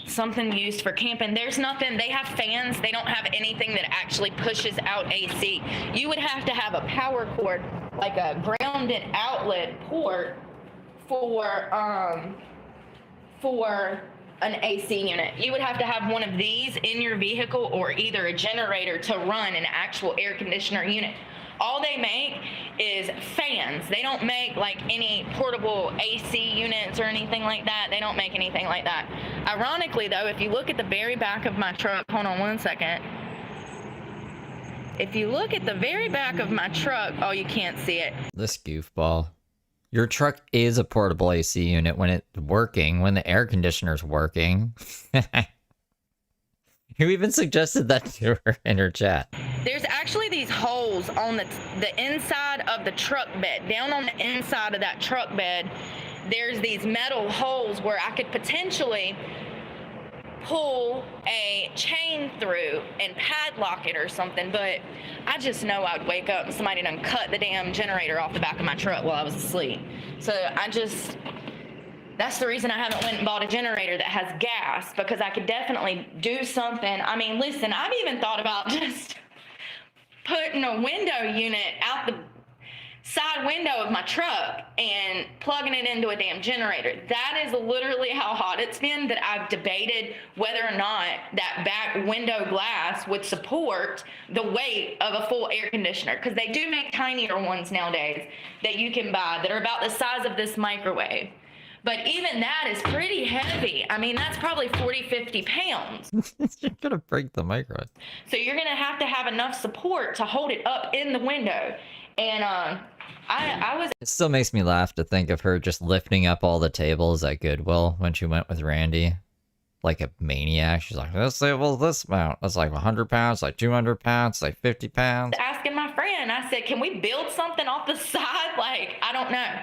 Speaker 10: Something used for camping. There's nothing. They have fans. They don't have anything that actually pushes out AC. You would have to have a power cord, like a grounded outlet port for an AC unit. You would have to have one of these in your vehicle or either a generator to run an actual air conditioner unit. All they make is fans. They don't make like any portable AC units or anything like that. They don't make anything like that. Ironically though, if you look at the very back of my truck, hold on one second. If you look at the very back of my truck, oh, you can't see it.
Speaker 1: This goofball. Your truck is a portable AC unit when it's working, when the air conditioner's working. Who even suggested that to her in her chat?
Speaker 10: There's actually these holes on the inside of the truck bed. Down on the inside of that truck bed, there's these metal holes where I could potentially pull a chain through and padlock it or something, but I just know I'd wake up and somebody done cut the damn generator off the back of my truck while I was asleep. So that's the reason I haven't went and bought a generator that has gas, because I could definitely do something. I mean, listen, I've even thought about just putting a window unit out the side window of my truck and plugging it into a damn generator. That is literally how hot it's been that I've debated whether or not that back window glass would support the weight of a full air conditioner, because they do make tinier ones nowadays that you can buy that are about the size of this microwave. But even that is pretty heavy. I mean, that's probably 40, 50 pounds.
Speaker 1: You're gonna break the microwave.
Speaker 10: So you're gonna have to have enough support to hold it up in the window. And I was...
Speaker 1: It still makes me laugh to think of her just lifting up all the tables at Goodwill when she went with Randy. Like a maniac. She's like, let's say, well, this amount. That's like 100 pounds, like 200 pounds, like 50 pounds.
Speaker 10: Asking my friend, I said, can we build something off the side? Like, I don't know.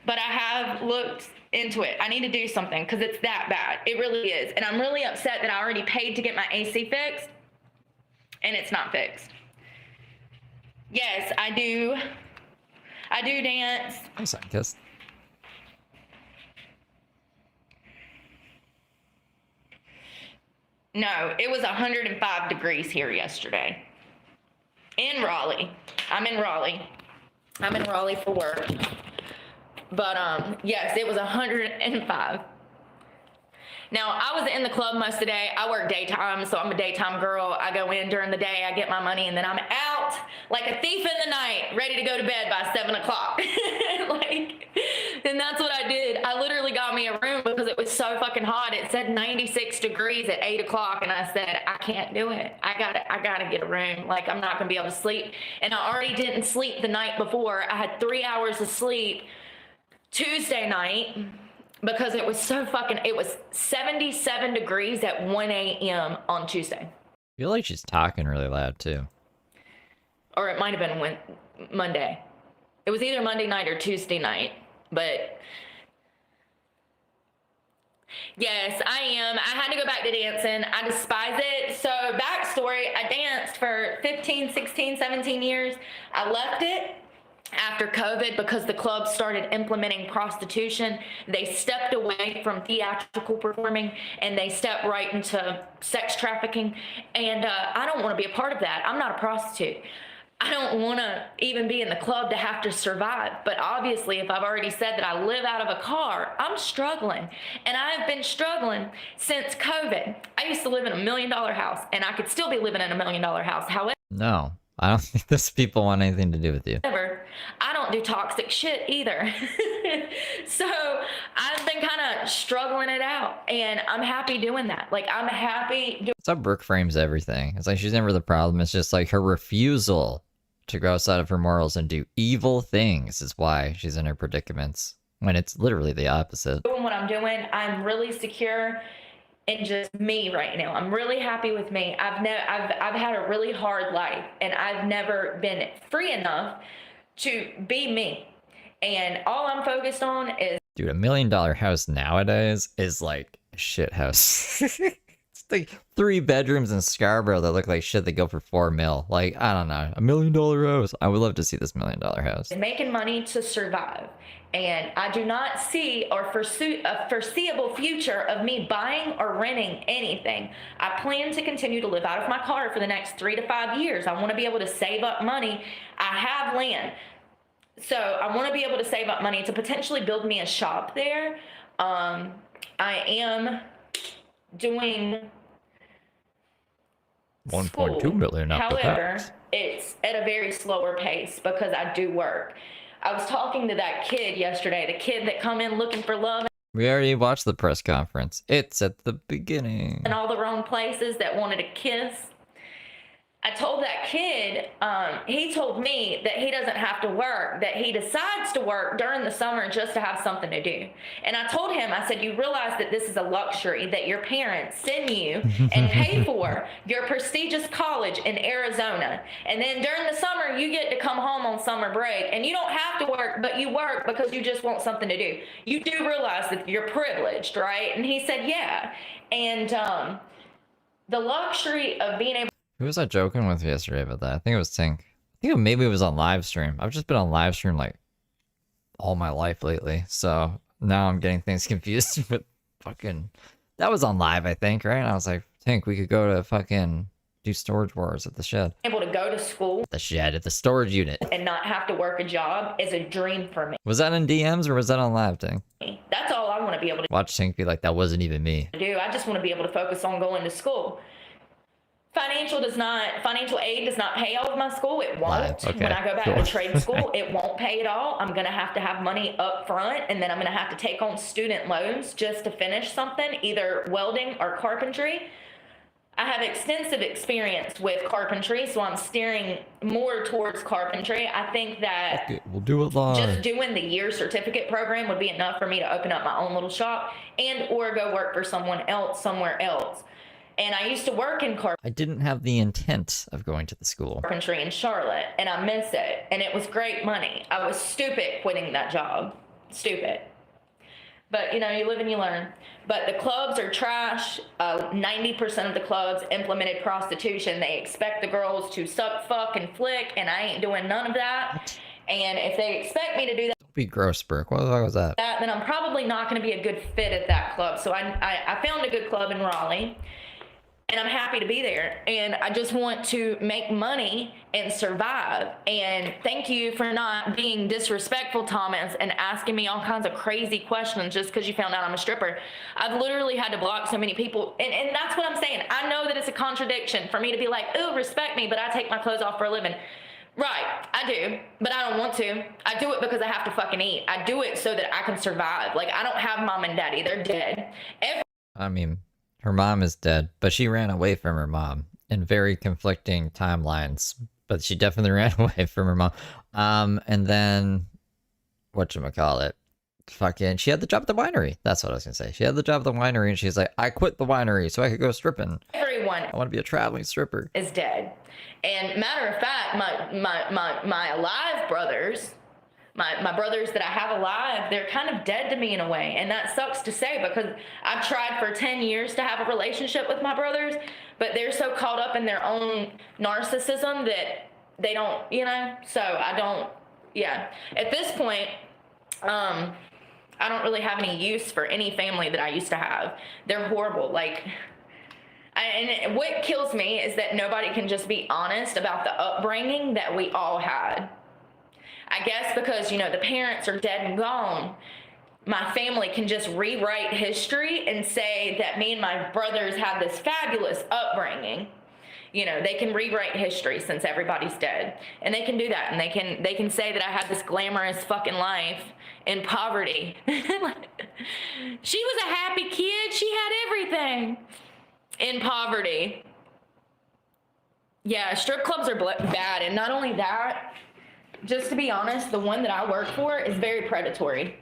Speaker 10: But I have looked into it. I need to do something because it's that bad. It really is. And I'm really upset that I already paid to get my AC fixed and it's not fixed. Yes, I do. I do dance.
Speaker 1: I'm sorry, Kiss.
Speaker 10: No, it was 105 degrees here yesterday. In Raleigh. I'm in Raleigh. I'm in Raleigh for work. But yes, it was 105. Now, I was in the club most of the day. I work daytime, so I'm a daytime girl. I go in during the day, I get my money, and then I'm out like a thief in the night, ready to go to bed by 7 o'clock. And that's what I did. I literally got me a room because it was so fucking hot. It said 96 degrees at 8 o'clock, and I said, I can't do it. I gotta get a room. Like, I'm not gonna be able to sleep. And I already didn't sleep the night before. I had 3 hours of sleep Tuesday night, because it was so fucking, it was 77 degrees at 1 a.m. on Tuesday.
Speaker 1: I feel like she's talking really loud too.
Speaker 10: Or it might have been Monday. It was either Monday night or Tuesday night, but yes, I am. I had to go back to dancing. I despise it. So backstory, I danced for 15, 16, 17 years. I left it after COVID because the club started implementing prostitution. They stepped away from theatrical performing and they stepped right into sex trafficking. And I don't want to be a part of that. I'm not a prostitute. I don't want to even be in the club to have to survive. But obviously, if I've already said that I live out of a car, I'm struggling. And I've been struggling since COVID. I used to live in $1 million house, and I could still be living in $1 million house. However,
Speaker 1: No, I don't think those people want anything to do with you.
Speaker 10: I don't do toxic shit either. So I've been kind of struggling it out, and I'm happy doing that. Like, I'm happy doing.
Speaker 1: That's how Brooke frames everything. It's like she's never the problem. It's just like her refusal to go outside of her morals and do evil things is why she's in her predicaments, when it's literally the opposite.
Speaker 10: Doing what I'm doing, I'm really secure in just me right now. I'm really happy with me. I've had a really hard life, and I've never been free enough to be me. And all I'm focused on is,
Speaker 1: dude, $1 million house nowadays is like a shit house. It's like 3 bedrooms in Scarborough that look like shit that go for $4 million. Like, I don't know, $1 million house. I would love to see this $1 million house.
Speaker 10: making money to survive. And I do not see or foresee a foreseeable future of me buying or renting anything. I plan to continue to live out of my car for the next 3 to 5 years. I want to be able to save up money. I have land. So I want to be able to save up money to potentially build me a shop there. I am doing
Speaker 1: 1.2 million after
Speaker 10: However,
Speaker 1: tax.
Speaker 10: it's at a very slower pace because I do work. I was talking to that kid yesterday, the kid that come in looking for love
Speaker 1: We already watched the press conference. It's at the beginning.
Speaker 10: in all the wrong places, that wanted a kiss. I told that kid, he told me that he doesn't have to work, that he decides to work during the summer just to have something to do. And I told him, I said, you realize that this is a luxury that your parents send you and pay for your prestigious college in Arizona. And then during the summer, you get to come home on summer break and you don't have to work, but you work because you just want something to do. You do realize that you're privileged, right? And he said, yeah. And the luxury of being able.
Speaker 1: Who was I joking with yesterday about that? I think it was Tink. I think maybe it was on live stream. I've just been on live stream like all my life lately. So now I'm getting things confused with fucking. That was on live, I think, right? And I was like, Tink, we could go to fucking do Storage Wars at the shed.
Speaker 10: Able to go to school.
Speaker 1: The shed, at the storage unit.
Speaker 10: And not have to work a job is a dream for me.
Speaker 1: Was that in DMs or was that on live, Tink?
Speaker 10: That's all I want to be able to
Speaker 1: Watch Tink be like, that wasn't even me.
Speaker 10: do. I just want to be able to focus on going to school. Financial aid does not pay all of my school. It won't.
Speaker 1: Okay,
Speaker 10: When I go back
Speaker 1: cool.
Speaker 10: to trade school, it won't pay it all. I'm going to have money up front, and then I'm going to have to take on student loans just to finish something, either welding or carpentry. I have extensive experience with carpentry, so I'm steering more towards carpentry. I think that
Speaker 1: Okay, we'll do it live.
Speaker 10: just doing the year certificate program would be enough for me to open up my own little shop and or go work for someone else somewhere else. And I used to work in
Speaker 1: I didn't have the intent of going to the school.
Speaker 10: carpentry in Charlotte, and I miss it. And it was great money. I was stupid quitting that job. Stupid. But, you know, you live and you learn. But the clubs are trash. 90% of the clubs implemented prostitution. They expect the girls to suck, fuck, and flick, and I ain't doing none of that. And if they expect me to do
Speaker 1: Don't be gross, Brooke. What the fuck was that?
Speaker 10: that, then I'm probably not going to be a good fit at that club. So I found a good club in Raleigh. and I'm happy to be there, and I just want to make money and survive. And thank you for not being disrespectful, Thomas, and asking me all kinds of crazy questions just because you found out I'm a stripper. I've literally had to block so many people, and that's what I'm saying. I know that it's a contradiction for me to be like, oh, respect me, but I take my clothes off for a living. Right, I do, but I don't want to. I do it because I have to fucking eat. I do it so that I can survive. Like, I don't have mom and daddy, they're dead.
Speaker 1: I mean, her mom is dead, but she ran away from her mom in very conflicting timelines. But she definitely ran away from her mom. And then, whatchamacallit? Fucking, she had the job at the winery. That's what I was gonna say. She had the job at the winery, and she's like, I quit the winery so I could go stripping.
Speaker 10: Everyone
Speaker 1: I want to be a traveling stripper.
Speaker 10: is dead. And matter of fact, my alive brothers, my brothers that I have alive, they're kind of dead to me in a way. And that sucks to say because I've tried for 10 years to have a relationship with my brothers, but they're so caught up in their own narcissism that they don't, you know? So I don't, yeah. At this point, I don't really have any use for any family that I used to have. They're horrible. Like, and what kills me is that nobody can just be honest about the upbringing that we all had. I guess because, you know, the parents are dead and gone, my family can just rewrite history and say that me and my brothers had this fabulous upbringing. You know, they can rewrite history since everybody's dead. And they can do that. And they can say that I had this glamorous fucking life in poverty. She was a happy kid. She had everything in poverty. Yeah, strip clubs are bad. And not only that, just to be honest, the one that I work for is very predatory.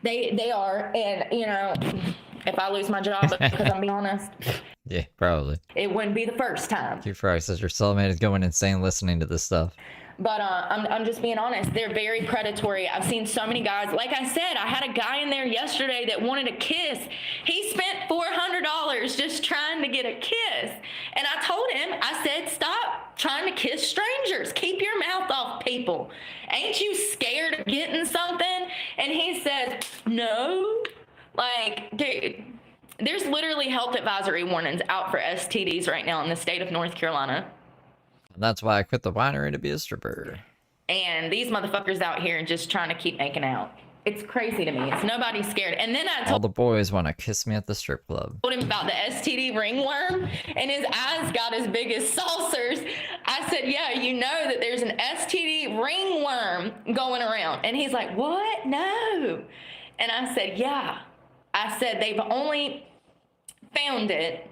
Speaker 10: They are. And, you know, if I lose my job because I'm being honest,
Speaker 1: yeah, probably.
Speaker 10: it wouldn't be the first time.
Speaker 1: Q Frog says your cellmate is going insane listening to this stuff.
Speaker 10: But I'm just being honest. They're very predatory. I've seen so many guys. Like I said, I had a guy in there yesterday that wanted a kiss. He spent $400 just trying to get a kiss. And I told him, I said, stop trying to kiss strangers. Keep your mouth off people. Ain't you scared of getting something? And he said, no. Like, dude, there's literally health advisory warnings out for STDs right now in the state of North Carolina.
Speaker 1: That's why I quit the winery to be a stripper.
Speaker 10: And these motherfuckers out here just trying to keep making out. It's crazy to me. It's nobody's scared. And then I
Speaker 1: All the boys want to kiss me at the strip club.
Speaker 10: told him about the STD ringworm, and his eyes got as big as saucers. I said, yeah, you know that there's an STD ringworm going around. And he's like, what? No. And I said, yeah. I said, they've only found it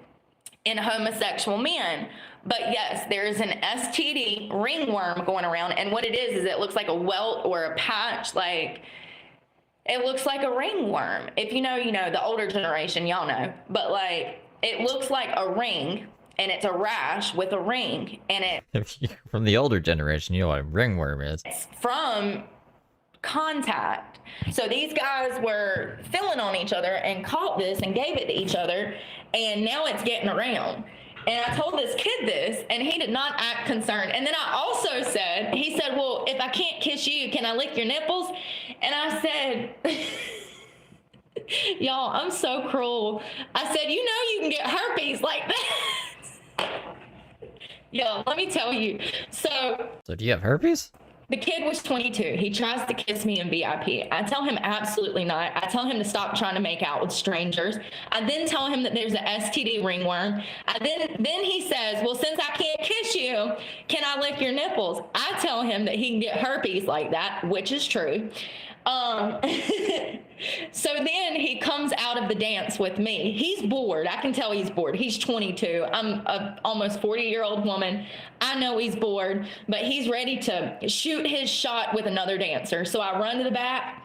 Speaker 10: in homosexual men. But yes, there is an STD ringworm going around. And what it is it looks like a welt or a patch. Like, it looks like a ringworm. If you know, you know. The older generation, y'all know. But, like, it looks like a ring, and it's a rash with a ring. And
Speaker 1: If you're from the older generation, you know what a ringworm is.
Speaker 10: it's from contact. So these guys were filling on each other and caught this and gave it to each other. And now it's getting around. And I told this kid this, and he did not act concerned. And then I also said, he said, well, if I can't kiss you, can I lick your nipples? And I said, y'all, I'm so cruel. I said, you know you can get herpes like that. Yo, let me tell you. So
Speaker 1: do you have herpes?
Speaker 10: the kid was 22. He tries to kiss me in VIP. I tell him absolutely not. I tell him to stop trying to make out with strangers. I then tell him that there's an STD ringworm. Then he says, well, since I can't kiss you, can I lick your nipples? I tell him that he can get herpes like that, which is true. So then he comes out of the dance with me. He's bored. I can tell he's bored. He's 22. I'm a almost 40-year-old woman. I know he's bored, but he's ready to shoot his shot with another dancer. So I run to the back.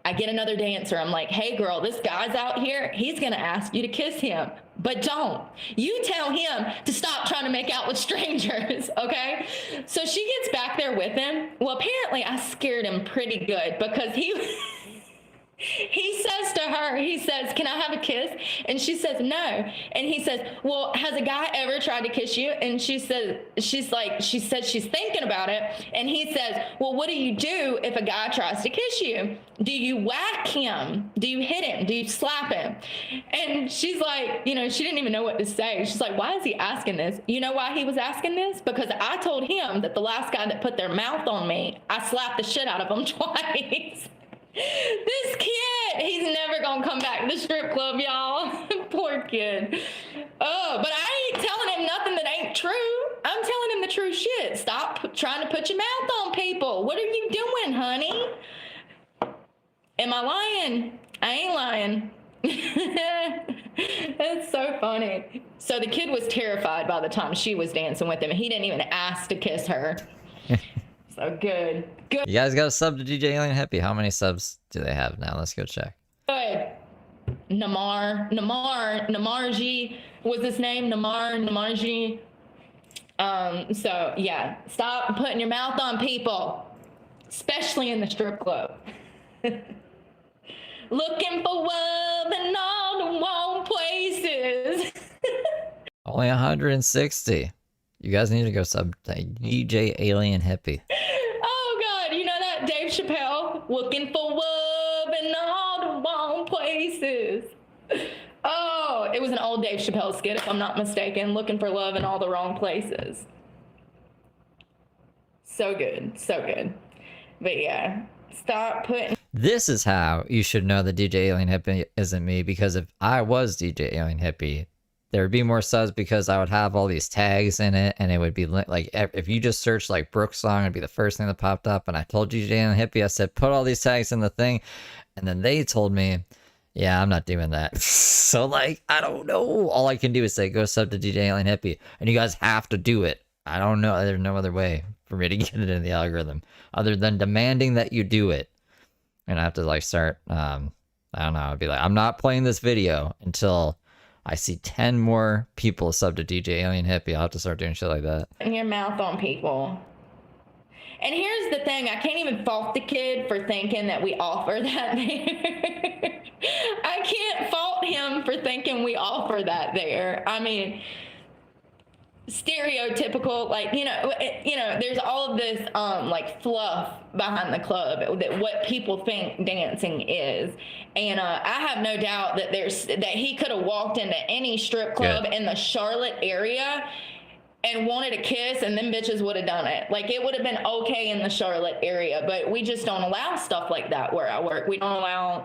Speaker 10: I get another dancer. I'm like, hey girl, this guy's out here. He's going to ask you to kiss him, but don't. You tell him to stop trying to make out with strangers, okay? So she gets back there with him. Well, apparently I scared him pretty good because He says to her, he says, "Can I have a kiss?" And she says, "No." And he says, "Well, has a guy ever tried to kiss you?" And she said she's thinking about it. And he says, "Well, what do you do if a guy tries to kiss you? Do you whack him? Do you hit him? Do you slap him?" And she's like, she didn't even know what to say. She's like, "Why is he asking this?" You know why he was asking this? Because I told him that the last guy that put their mouth on me, I slapped the shit out of him twice. This kid, he's never gonna come back to the strip club, y'all. Poor kid. Oh, but I ain't telling him nothing that ain't true. I'm telling him the true shit. Stop trying to put your mouth on people. What are you doing, honey? Am I lying? I ain't lying. That's so funny. So the kid was terrified by the time she was dancing with him. He didn't even ask to kiss her. So good. Good.
Speaker 1: You guys got a sub to DJ Alien Hippie. How many subs do they have now? Let's go check.
Speaker 10: Good. Namarji was his name. Namarji. So yeah, stop putting your mouth on people, especially in the strip club. Looking for love in all the wrong places.
Speaker 1: Only 160. You guys need to go sub to DJ Alien Hippie.
Speaker 10: Oh God, you know that Dave Chappelle? Looking for love in all the wrong places. Oh, it was an old Dave Chappelle skit, if I'm not mistaken. Looking for love in all the wrong places. So good, so good. But yeah, stop putting...
Speaker 1: This is how you should know that DJ Alien Hippie isn't me, because if I was DJ Alien Hippie, there would be more subs because I would have all these tags in it, and it would be like, if you just search like Brooke song, it'd be the first thing that popped up. And I told DJ Alien Hippie, I said, put all these tags in the thing. And then they told me, yeah, I'm not doing that. So like, I don't know. All I can do is say, go sub to DJ Alien Hippie. And you guys have to do it. I don't know. There's no other way for me to get it in the algorithm other than demanding that you do it. And I have to like start, I don't know. I'd be like, I'm not playing this video until I see 10 more people sub to DJ Alien Hippie. I'll have to start doing shit like that.
Speaker 10: Your mouth on people. And here's the thing, I can't even fault the kid for thinking that we offer that there. I can't fault him for thinking we offer that there. I mean, stereotypical, like, there's all of this like fluff behind the club, that what people think dancing is. And I have no doubt that he could have walked into any strip club in the Charlotte area and wanted a kiss, and them bitches would have done it. Like, it would have been okay in the Charlotte area, but we just don't allow stuff like that where I work. We don't allow,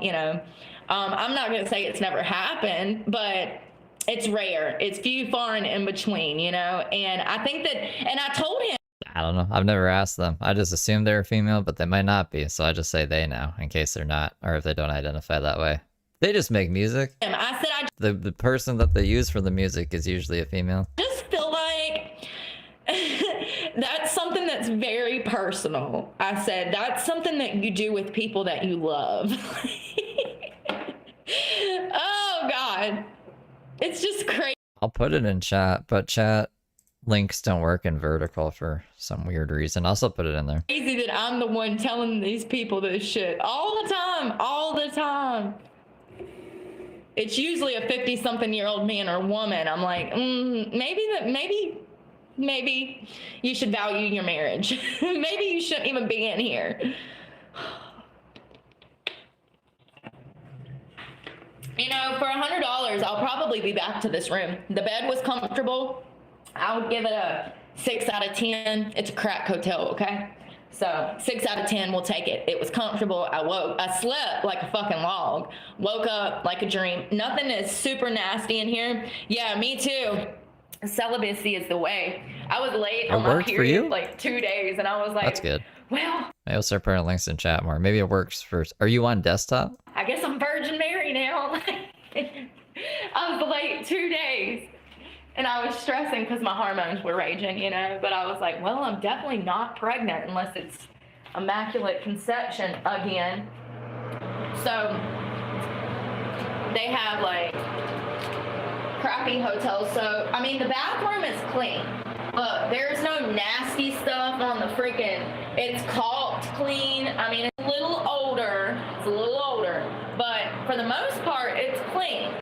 Speaker 10: I'm not gonna say it's never happened, but it's rare. It's few, far, and in between, and I think that, and I told him.
Speaker 1: I don't know. I've never asked them. I just assume they're a female, but they might not be. So I just say they now in case they're not, or if they don't identify that way. They just make music.
Speaker 10: And I said,
Speaker 1: the person that they use for the music is usually a female.
Speaker 10: Just feel like that's something that's very personal. I said, that's something that you do with people that you love. Oh God. It's just crazy.
Speaker 1: I'll put it in chat, but chat links don't work in vertical for some weird reason. I'll still put it in there.
Speaker 10: Crazy that I'm the one telling these people this shit all the time. It's usually a 50-something-year-old man or woman. I'm like, maybe you should value your marriage. Maybe you shouldn't even be in here. For $100, I'll probably be back to this room. The bed was comfortable. I would give it a 6 out of 10. It's a crack hotel, okay? So 6 out of 10, we'll take it. It was comfortable. I slept like a fucking log. Woke up like a dream. Nothing is super nasty in here. Yeah, me too. Celibacy is the way. I was late on my period like 2 days, and I was like,
Speaker 1: that's good.
Speaker 10: Well,
Speaker 1: maybe I'll start putting links in chat more. Maybe it works first. Are you on desktop?
Speaker 10: I guess I'm Virgin Mary now. I was late 2 days, and I was stressing because my hormones were raging, but I was like, well, I'm definitely not pregnant unless it's immaculate conception again. So they have like crappy hotels. So, I mean, the bathroom is clean. There's no nasty stuff on the freaking, it's called walked clean. I mean, it's a little older. But for the most part, it's clean.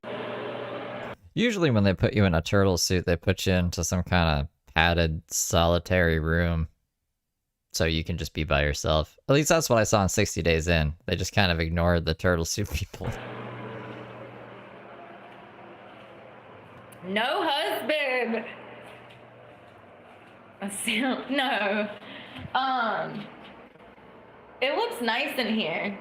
Speaker 1: Usually when they put you in a turtle suit, they put you into some kind of padded, solitary room so you can just be by yourself. At least that's what I saw in 60 Days In. They just kind of ignored the turtle suit people.
Speaker 10: No husband. No. It looks nice in here.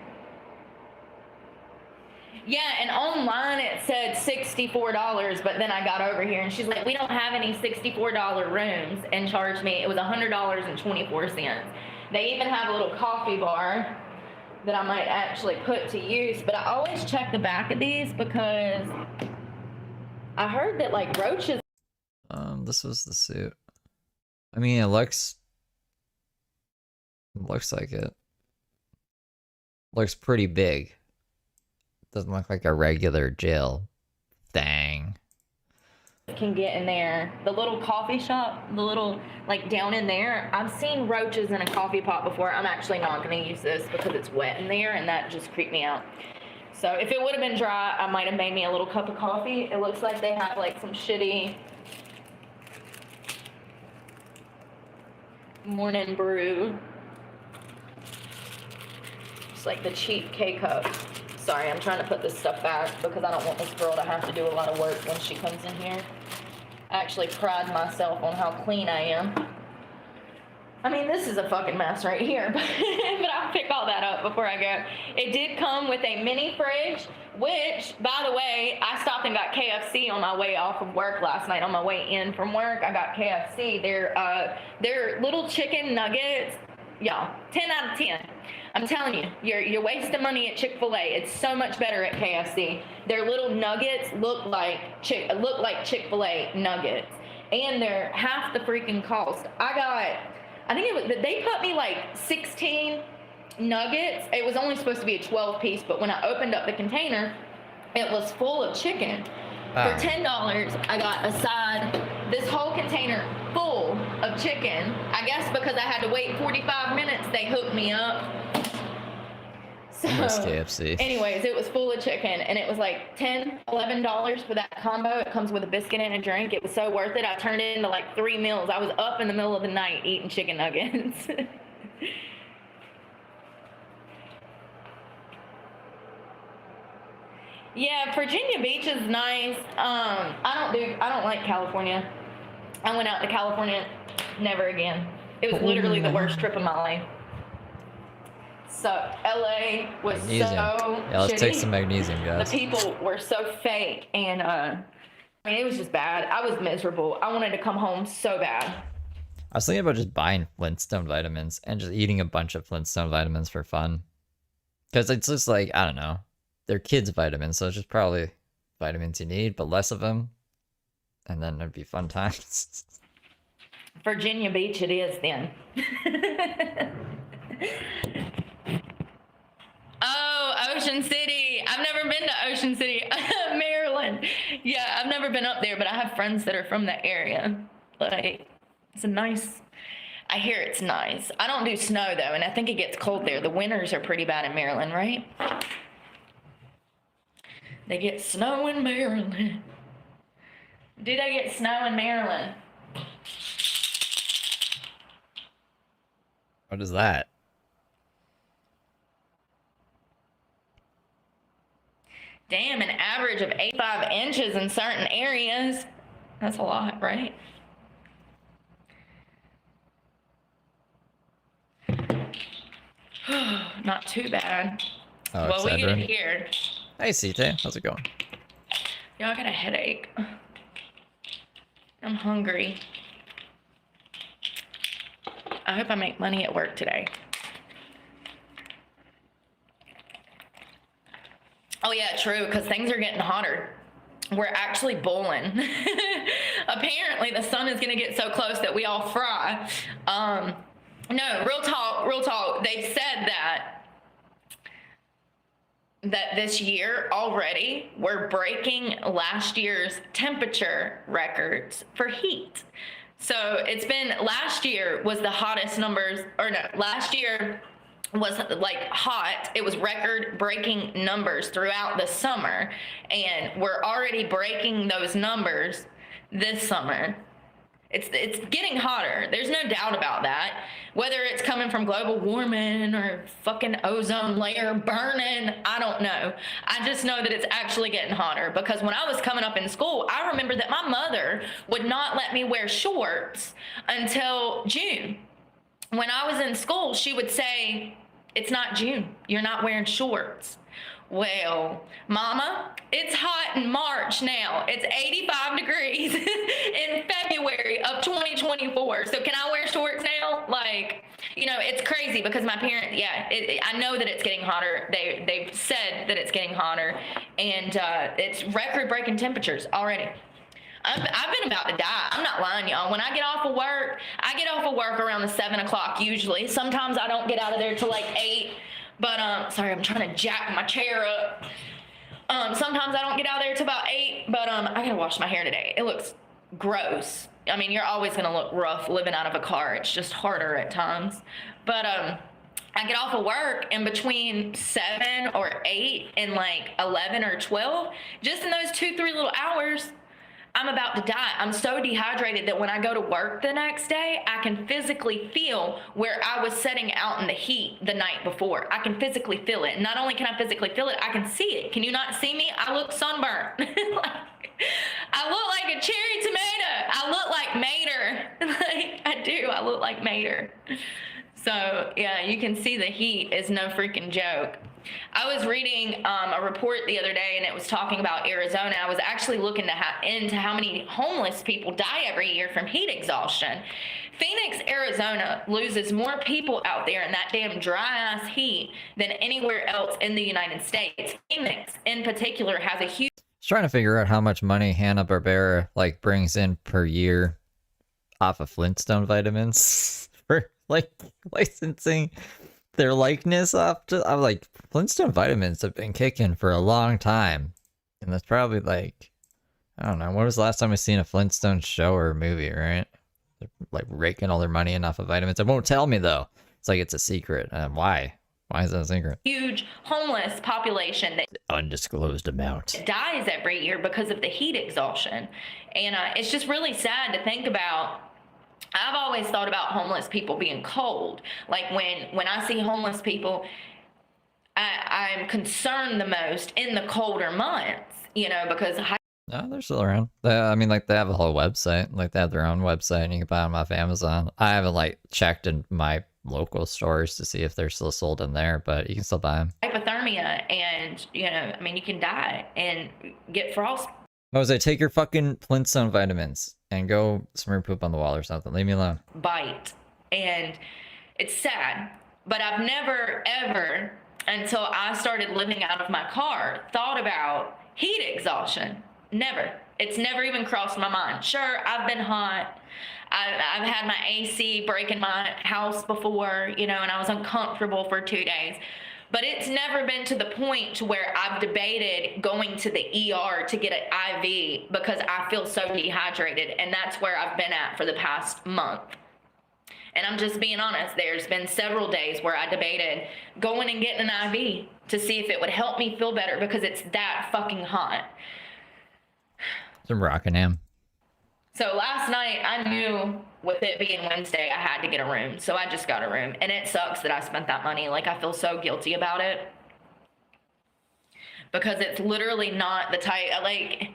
Speaker 10: Yeah, and online it said $64, but then I got over here and she's like, we don't have any $64 rooms, and charged me. It was $100.24. They even have a little coffee bar that I might actually put to use, but I always check the back of these because I heard that like roaches.
Speaker 1: This was the suit. I mean, it looks like it. Looks pretty big. Doesn't look like a regular jail thing.
Speaker 10: Can get in there. The little coffee shop, the little, like down in there, I've seen roaches in a coffee pot before. I'm actually not going to use this because it's wet in there and that just creeped me out. So if it would have been dry, I might have made me a little cup of coffee. It looks like they have like some shitty morning brew. It's like the cheap K-cup. Sorry, I'm trying to put this stuff back because I don't want this girl to have to do a lot of work when she comes in here. I actually pride myself on how clean I am. I mean, this is a fucking mess right here, but I'll pick all that up before I go. It did come with a mini fridge, which, by the way, I stopped and got KFC on my way off of work last night. On my way in from work, I got KFC. They're little chicken nuggets. Y'all, 10 out of 10. I'm telling you, you're wasting money at Chick-fil-A. It's so much better at KFC. Their little nuggets look like Chick-fil-A nuggets, and they're half the freaking cost. They put me like 16 nuggets. It was only supposed to be a 12-piece, but when I opened up the container, it was full of chicken. For $10, I got a side, this whole container full of chicken. I guess because I had to wait 45 minutes, they hooked me up. So,
Speaker 1: KFC.
Speaker 10: anyways, it was full of chicken, and it was like $10, $11 for that combo. It comes with a biscuit and a drink. It was so worth it. I turned it into like 3 meals. I was up in the middle of the night eating chicken nuggets. Yeah, Virginia Beach is nice. I don't like California. I went out to California, never again. It was literally the worst trip of my life. So LA was
Speaker 1: Magnesium.
Speaker 10: so
Speaker 1: Yeah, let's take
Speaker 10: shitty.
Speaker 1: some magnesium, guys.
Speaker 10: The people were so fake, and I mean, it was just bad. I was miserable. I wanted to come home so bad.
Speaker 1: I was thinking about just buying Flintstone vitamins and just eating a bunch of Flintstone vitamins for fun. Because it's just like, I don't know. They're kids' vitamins, so it's just probably vitamins you need, but less of them. And then it'd be fun times.
Speaker 10: Virginia Beach it is then. Oh, Ocean City. I've never been to Ocean City, Maryland. Yeah, I've never been up there, but I have friends that are from that area. Like, it's a nice, I hear it's nice. I don't do snow though, and I think it gets cold there. The winters are pretty bad in Maryland, right? They get snow in Maryland. Do they get snow in Maryland?
Speaker 1: What is that?
Speaker 10: Damn, an average of 85 inches in certain areas. That's a lot, right? Not too bad.
Speaker 1: Oh,
Speaker 10: well, we get
Speaker 1: Excedrin.
Speaker 10: it here.
Speaker 1: Hey, Sita, how's it going?
Speaker 10: Y'all got a headache. I'm hungry. I hope I make money at work today. Oh yeah, true, because things are getting hotter. We're actually bowling. Apparently the sun is gonna get so close that we all fry. No, real talk. They said that this year already we're breaking last year's temperature records for heat. So it's been, last year was the hottest numbers, or no, last year was like hot. It was record breaking numbers throughout the summer, and we're already breaking those numbers this summer. It's getting hotter. There's no doubt about that. Whether it's coming from global warming or fucking ozone layer burning, I don't know. I just know that it's actually getting hotter, because when I was coming up in school, I remember that my mother would not let me wear shorts until June. When I was in school, she would say, "It's not June. You're not wearing shorts." Well, Mama, it's hot in March now. It's 85 degrees in February of 2024. So can I wear shorts now? Like, you know, it's crazy because my parents, yeah, I know that it's getting hotter. They've said that it's getting hotter, and it's record-breaking temperatures already. I've been about to die. I'm not lying, y'all. When I get off of work, I get off of work around the 7 o'clock usually. Sometimes I don't get out of there till like 8. But, sorry, I'm trying to jack my chair up. Sometimes I don't get out there till about 8, but, I gotta wash my hair today. It looks gross. I mean, you're always gonna look rough living out of a car. It's just harder at times. But, I get off of work, and between 7 or 8 and like 11 or 12, just in those 2-3 little hours, I'm about to die. I'm so dehydrated that when I go to work the next day, I can physically feel where I was sitting out in the heat the night before. I can physically feel it. Not only can I physically feel it, I can see it. Can you not see me? I look sunburnt. I look like a cherry tomato. I look like Mater. Like, I do. I look like Mater. So, yeah, you can see the heat is no freaking joke. I was reading a report the other day, and it was talking about Arizona. I was actually looking into how many homeless people die every year from heat exhaustion. Phoenix, Arizona loses more people out there in that damn dry-ass heat than anywhere else in the United States. Phoenix, in particular, has a huge...
Speaker 1: I was trying to figure out how much money Hanna-Barbera, like, brings in per year off of Flintstone vitamins for, like, licensing their likeness off to... I'm like, Flintstone vitamins have been kicking for a long time. And that's probably, like, I don't know, when was the last time I seen a Flintstone show or movie, right? They're, like, raking all their money in off of vitamins. It won't tell me, though. It's like it's a secret. Why? Why is that a secret?
Speaker 10: Huge homeless population that
Speaker 1: Undisclosed amount
Speaker 10: dies every year because of the heat exhaustion. And it's just really sad to think about. I've always thought about homeless people being cold. Like when I see homeless people, I'm concerned the most in the colder months, you know, because
Speaker 1: no, they're still around. I mean, like, they have a whole website. Like, they have their own website, and you can buy them off Amazon. I haven't, like, checked in my local stores to see if they're still sold in there, but you can still buy them.
Speaker 10: hypothermia, and, you know, I mean, you can die and get frost.
Speaker 1: Jose, take your fucking Flintstone vitamins and go smear poop on the wall or something. Leave me alone.
Speaker 10: Bite. And it's sad, but I've never, ever, until I started living out of my car, thought about heat exhaustion. Never. It's never even crossed my mind. Sure, I've been hot. I've had my AC break in my house before, you know, and I was uncomfortable for 2 days. But it's never been to the point to where I've debated going to the ER to get an IV because I feel so dehydrated. And that's where I've been at for the past month. And I'm just being honest, there's been several days where I debated going and getting an IV to see if it would help me feel better because it's that fucking hot.
Speaker 1: Some Rockingham.
Speaker 10: So last night, I knew with it being Wednesday, I had to get a room. So I just got a room. And it sucks that I spent that money. Like, I feel so guilty about it. Because it's literally not the type, like,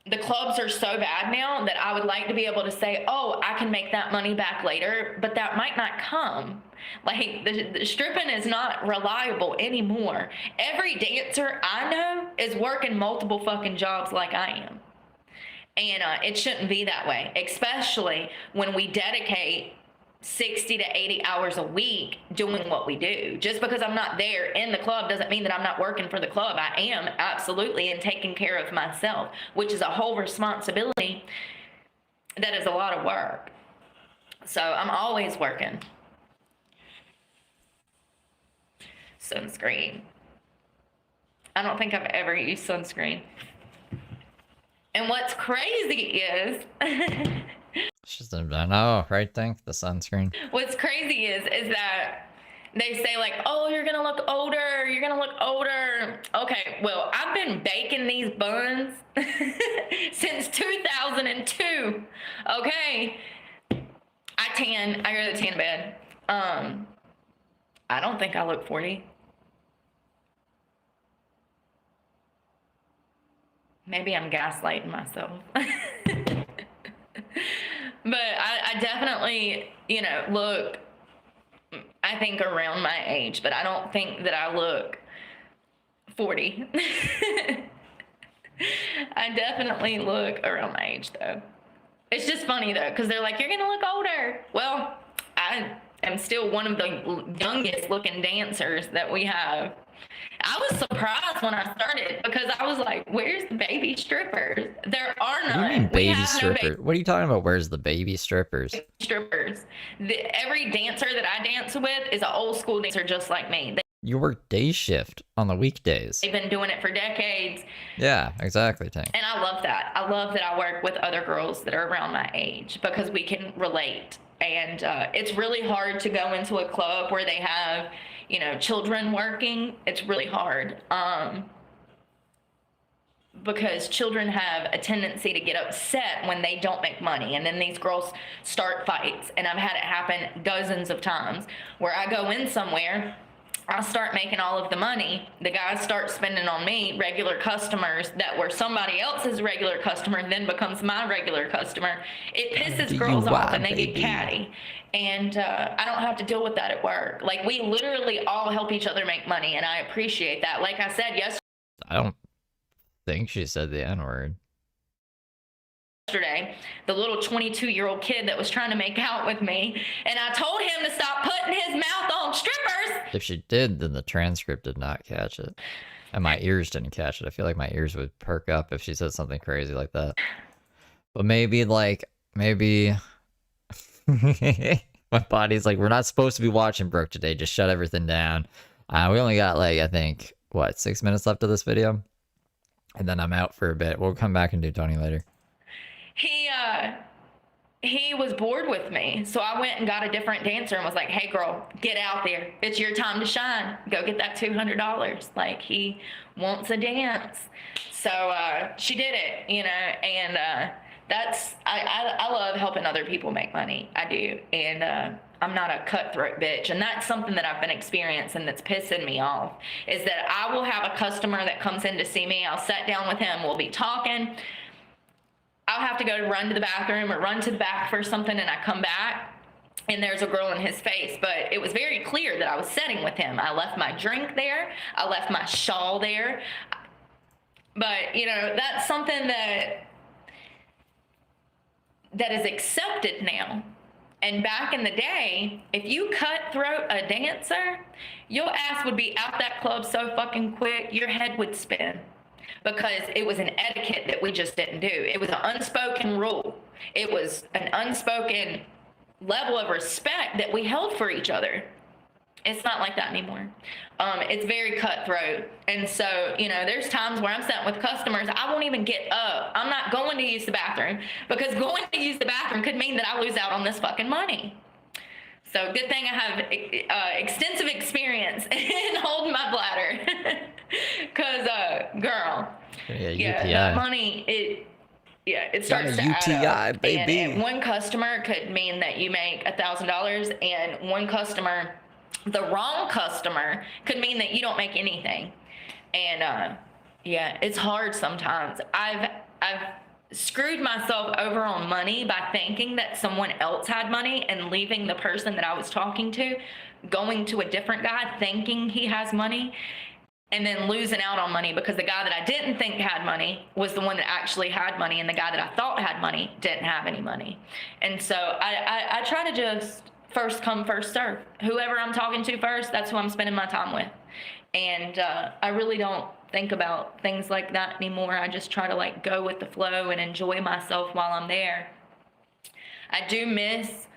Speaker 10: the clubs are so bad now that I would like to be able to say, oh, I can make that money back later. But that might not come. Like, the stripping is not reliable anymore. Every dancer I know is working multiple fucking jobs like I am. And it shouldn't be that way, especially when we dedicate 60 to 80 hours a week doing what we do. Just because I'm not there in the club doesn't mean that I'm not working for the club. I am, absolutely, and taking care of myself, which is a whole responsibility that is a lot of work. So I'm always working. Sunscreen. I don't think I've ever used sunscreen. And what's crazy is
Speaker 1: It's just I know, right thing? The sunscreen.
Speaker 10: what's crazy is that they say like, oh, you're gonna look older, you're gonna look older. Okay, well, I've been baking these buns since 2002. Okay, I go to the tan bed. I don't think I look 40. Maybe I'm gaslighting myself. But I definitely, you know, look, I think around my age, but I don't think that I look 40. I definitely look around my age though. It's just funny though, because they're like, you're gonna look older. Well, I am still one of the youngest looking dancers that we have. I was surprised when I started because I was like, where's the baby strippers? There are none.
Speaker 1: What do you mean
Speaker 10: We
Speaker 1: baby
Speaker 10: have no
Speaker 1: strippers? What are you talking about? Where's the baby strippers?
Speaker 10: strippers. Every dancer that I dance with is an old school dancer just like me.
Speaker 1: You work day shift on the weekdays.
Speaker 10: They've been doing it for decades.
Speaker 1: Yeah, exactly, Tank.
Speaker 10: And I love that. I love that I work with other girls that are around my age because we can relate. And it's really hard to go into a club where they have, you know, children working. It's really hard because children have a tendency to get upset when they don't make money. And then these girls start fights. And I've had it happen dozens of times where I go in somewhere, I start making all of the money. The guys start spending on me. Regular customers that were somebody else's regular customer then becomes my regular customer. It pisses girls off and they get catty. And I don't have to deal with that at work. Like, we literally all help each other make money, and I appreciate that. Like I said yesterday.
Speaker 1: I don't think she said the N-word.
Speaker 10: The little 22-year-old kid that was trying to make out with me, and I told him to stop putting his mouth on strippers.
Speaker 1: If she did, then the transcript did not catch it. And my ears didn't catch it. I feel like my ears would perk up if she said something crazy like that. But maybe, like, maybe... my body's like, we're not supposed to be watching Brooke today. Just shut everything down. We only got, like, I think, what, 6 minutes left of this video? And then I'm out for a bit. We'll come back and do Tony later.
Speaker 10: He was bored with me, so I went and got a different dancer and was like, hey girl, get out there, it's your time to shine, go get that $200. Like, he wants a dance. So she did it, you know. And that's I love helping other people make money. I do. And I'm not a cutthroat bitch, and that's something that I've been experiencing that's pissing me off, is that I will have a customer that comes in to see me, I'll sit down with him, we'll be talking, I'll have to go run to the bathroom or run to the back for something, and I come back and there's a girl in his face. But it was very clear that I was sitting with him. I left my drink there. I left my shawl there. But, you know, that's something that is accepted now. And back in the day, if you cutthroat a dancer, your ass would be out that club so fucking quick, your head would spin. Because it was an etiquette that we just didn't do. It was an unspoken rule. It was an unspoken level of respect that we held for each other. It's not like that anymore. It's very cutthroat. And so, you know, there's times where I'm sitting with customers, I won't even get up. I'm not going to use the bathroom, because going to use the bathroom could mean that I lose out on this fucking money. So good thing I have extensive experience in holding my bladder. Because, girl, that money, it starts to add up.
Speaker 1: Baby.
Speaker 10: And one customer could mean that you make $1,000, and one customer, the wrong customer, could mean that you don't make anything. And it's hard sometimes. I've screwed myself over on money by thinking that someone else had money and leaving the person that I was talking to, going to a different guy thinking he has money, and then losing out on money because the guy that I didn't think had money was the one that actually had money, and the guy that I thought had money didn't have any money. And so I try to just first come, first serve. Whoever I'm talking to first, that's who I'm spending my time with. And I really don't think about things like that anymore. I just try to, like, go with the flow and enjoy myself while I'm there. I do miss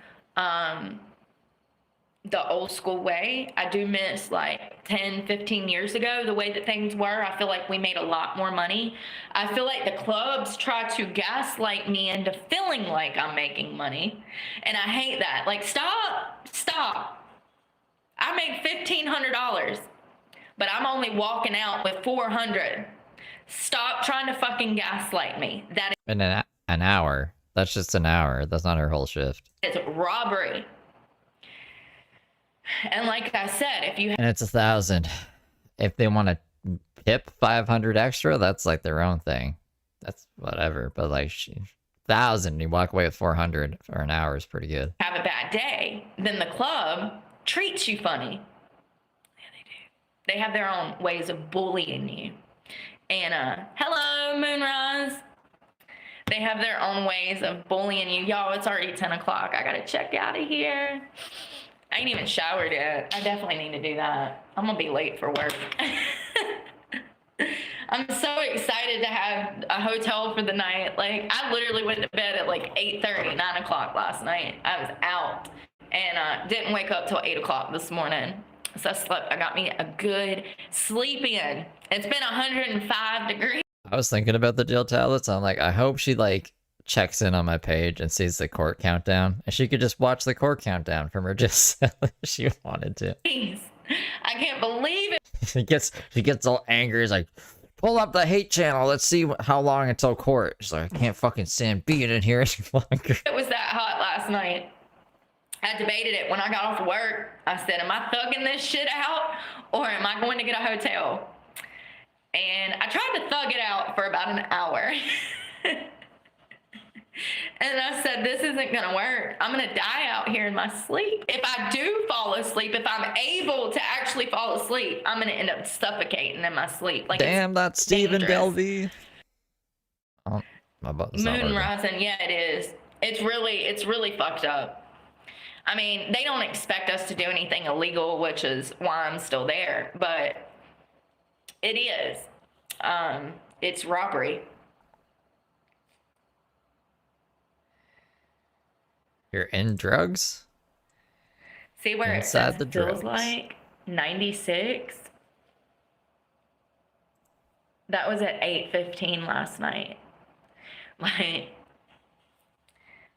Speaker 10: the old school way. I do miss, like, 10, 15 years ago, the way that things were. I feel like we made a lot more money. I feel like the clubs try to gaslight me into feeling like I'm making money. And I hate that. Like, stop. I make $1,500, but I'm only walking out with $400. Stop trying to fucking gaslight me. That
Speaker 1: In an hour. That's just an hour. That's not her whole shift.
Speaker 10: is robbery. And like I said, if you
Speaker 1: And it's 1,000. If they want to tip 500 extra, that's like their own thing. That's whatever. But like 1,000, you walk away with 400 for an hour is pretty good.
Speaker 10: have a bad day, then the club treats you funny. Yeah, they do. They have their own ways of bullying you. And hello, Moonrise. They have their own ways of bullying you. Y'all, it's already 10 o'clock. I gotta check out of here. I ain't even showered yet. I definitely need to do that. I'm gonna be late for work. I'm so excited to have a hotel for the night. Like, I literally went to bed at like 8:30, 9 o'clock last night. I was out and didn't wake up till 8 o'clock this morning. So I got me a good sleep in. It's been 105 degrees.
Speaker 1: I was thinking about the Jill tablets. I'm like, I hope she like checks in on my page and sees the court countdown, and she could just watch the court countdown from her just if she wanted to.
Speaker 10: I can't believe it.
Speaker 1: She gets all angry. It's like, pull up the hate channel. Let's see how long until court. She's like, I can't fucking stand being in here any longer.
Speaker 10: It was that hot last night. I debated it when I got off work. I said, am I thugging this shit out or am I going to get a hotel? And I tried to thug it out for about an hour. And I said, this isn't going to work. I'm going to die out here in my sleep. If I do fall asleep, if I'm able to actually fall asleep, I'm going to end up suffocating in my sleep. Like,
Speaker 1: damn, that's Stephen
Speaker 10: dangerous.
Speaker 1: Delvey. Oh, my button's not
Speaker 10: Moon
Speaker 1: working.
Speaker 10: rising, yeah, it is. It's really fucked up. I mean, they don't expect us to do anything illegal, which is why I'm still there. But it is. It's robbery.
Speaker 1: You're in drugs?
Speaker 10: See where
Speaker 1: Inside
Speaker 10: it says
Speaker 1: the
Speaker 10: feels
Speaker 1: drugs.
Speaker 10: like 96? That was at 8:15 last night. Like,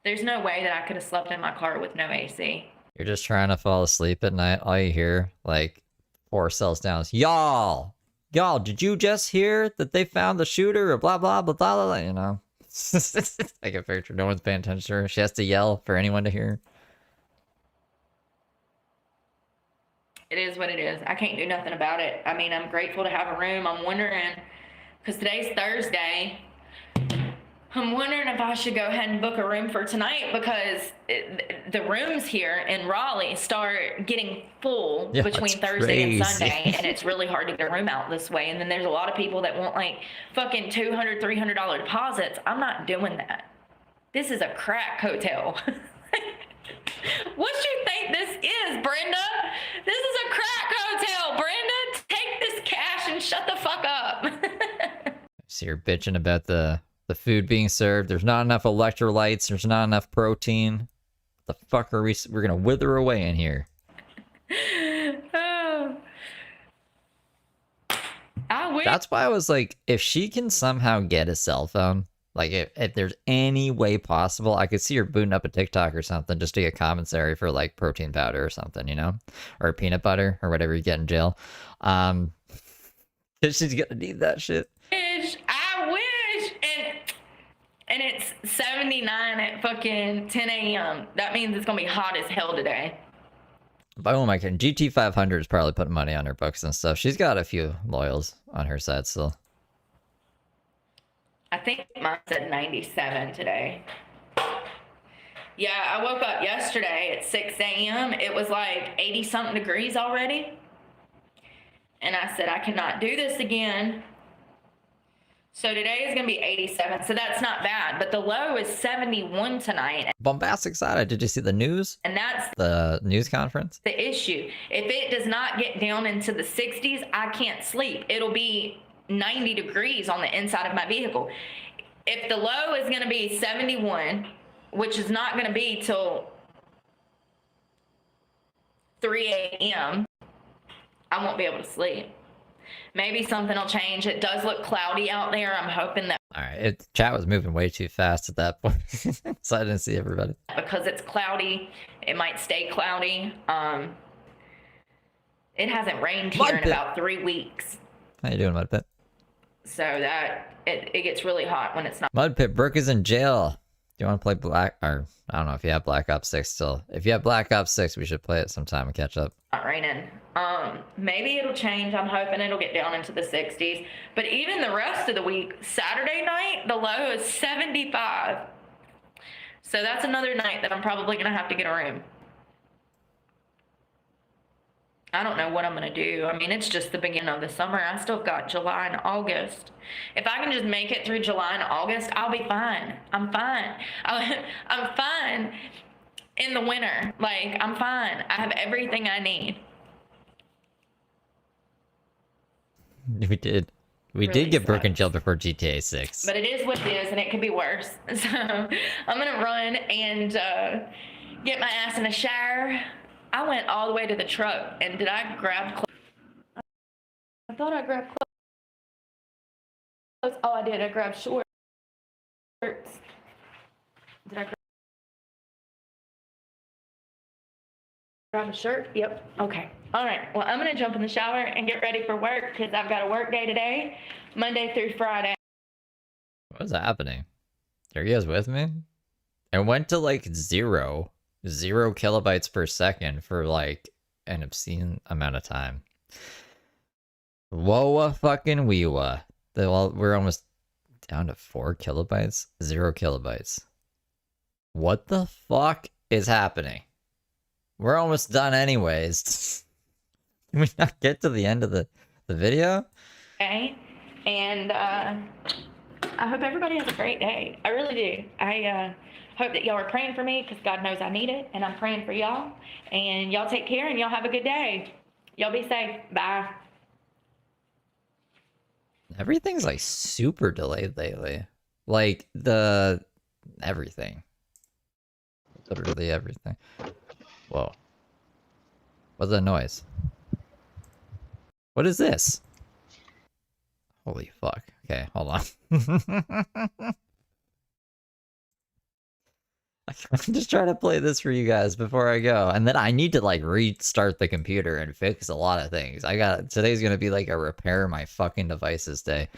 Speaker 10: there's no way that I could have slept in my car with no AC.
Speaker 1: You're just trying to fall asleep at night. All you hear, like, 4 cells down is, y'all, did you just hear that they found the shooter or blah, blah, blah, blah, blah, you know? Like a picture. No one's paying attention to her. She has to yell for anyone to hear.
Speaker 10: It is what it is. I can't do nothing about it. I mean, I'm grateful to have a room. I'm wondering, because today's Thursday, I'm wondering if I should go ahead and book a room for tonight, because the rooms here in Raleigh start getting full
Speaker 1: Yeah,
Speaker 10: between
Speaker 1: it's
Speaker 10: Thursday and
Speaker 1: crazy.
Speaker 10: Sunday, and it's really hard to get a room out this way. And then there's a lot of people that want like fucking $200, $300 deposits. I'm not doing that. This is a crack hotel. What you think this is, Brenda? This is a crack hotel, Brenda. Take this cash and shut the fuck up.
Speaker 1: So you're bitching about the food being served. There's not enough electrolytes. There's not enough protein. The fuck are we're gonna wither away in here.
Speaker 10: Oh. I wish.
Speaker 1: That's why I was like, if she can somehow get a cell phone, like if there's any way possible, I could see her booting up a TikTok or something just to get commentary for like protein powder or something, you know, or peanut butter or whatever you get in jail. 'Cause she's gonna need that shit.
Speaker 10: I wish. And it's 79 at fucking 10 a.m. That means it's gonna be hot as hell today.
Speaker 1: Boom, I can. GT 500 is probably putting money on her books and stuff. She's got a few loyals on her side still.
Speaker 10: I think mine said 97 today. Yeah, I woke up yesterday at 6 a.m. It was like 80 something degrees already. And I said, I cannot do this again. So today is going to be 87. So that's not bad. But the low is 71 tonight.
Speaker 1: Bombastic side. Did you see the news?
Speaker 10: And that's
Speaker 1: The news conference?
Speaker 10: the issue. If it does not get down into the 60s, I can't sleep. It'll be 90 degrees on the inside of my vehicle. If the low is going to be 71, which is not going to be till 3 a.m., I won't be able to sleep. Maybe something will change. It does look cloudy out there. I'm hoping that
Speaker 1: All right, chat was moving way too fast at that point, so I didn't see everybody.
Speaker 10: because it's cloudy, it might stay cloudy. It hasn't rained
Speaker 1: Mud
Speaker 10: here in
Speaker 1: pit.
Speaker 10: about 3 weeks.
Speaker 1: How you doing, Mud Pit?
Speaker 10: So that it gets really hot when it's not
Speaker 1: Mud Pit, Brooke is in jail. Do you want to play or I don't know if you have Black Ops 6 still. If you have Black Ops 6, we should play it sometime and catch up.
Speaker 10: raining. Maybe it'll change. I'm hoping it'll get down into the 60s. But even the rest of the week, Saturday night, the low is 75. So that's another night that I'm probably going to have to get a room. I don't know what I'm going to do. I mean, it's just the beginning of the summer. I still got July and August. If I can just make it through July and August, I'll be fine. I'm fine. I'm fine in the winter. Like, I'm fine. I have everything I need.
Speaker 1: We did. We
Speaker 10: Really
Speaker 1: did get Brooke in
Speaker 10: sucks.
Speaker 1: jail before GTA 6.
Speaker 10: But it is what it is, and it could be worse. So I'm going to run and get my ass in a shower. I went all the way to the truck, and did I grab clothes? I thought I grabbed clothes. Oh, I did. I grabbed shorts. Did I grab a shirt? Yep. Okay. All right. Well, I'm going to jump in the shower and get ready for work because I've got a work day today, Monday through Friday.
Speaker 1: What is happening? Are you guys with me? It went to like 0 kilobytes per second for like an obscene amount of time. Whoa, fucking weewa. Well, we're almost down to 4 kilobytes, 0 kilobytes. What the fuck is happening? We're almost done anyways. Can we not get to the end of the video?
Speaker 10: Okay. And I hope everybody has a great day. I really do. I hope that y'all are praying for me because God knows I need it. And I'm praying for y'all. And y'all take care and y'all have a good day. Y'all be safe. Bye.
Speaker 1: Everything's like super delayed lately. Like everything. Literally everything. Whoa. What's that noise? What is this? Holy fuck. Okay, hold on. I'm just trying to play this for you guys before I go. And then I need to like restart the computer and fix a lot of things. Today's gonna be like a repair my fucking devices day.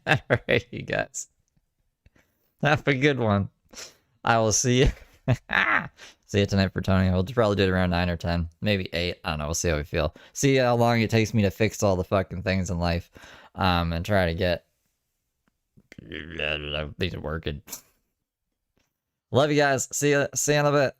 Speaker 1: Alright, you guys. Have a good one. I will see you. See you tonight for Tony. We'll probably do it around 9 or 10. Maybe 8. I don't know. We'll see how we feel. See how long it takes me to fix all the fucking things in life. And try to get these working. Love you guys. See you in a bit.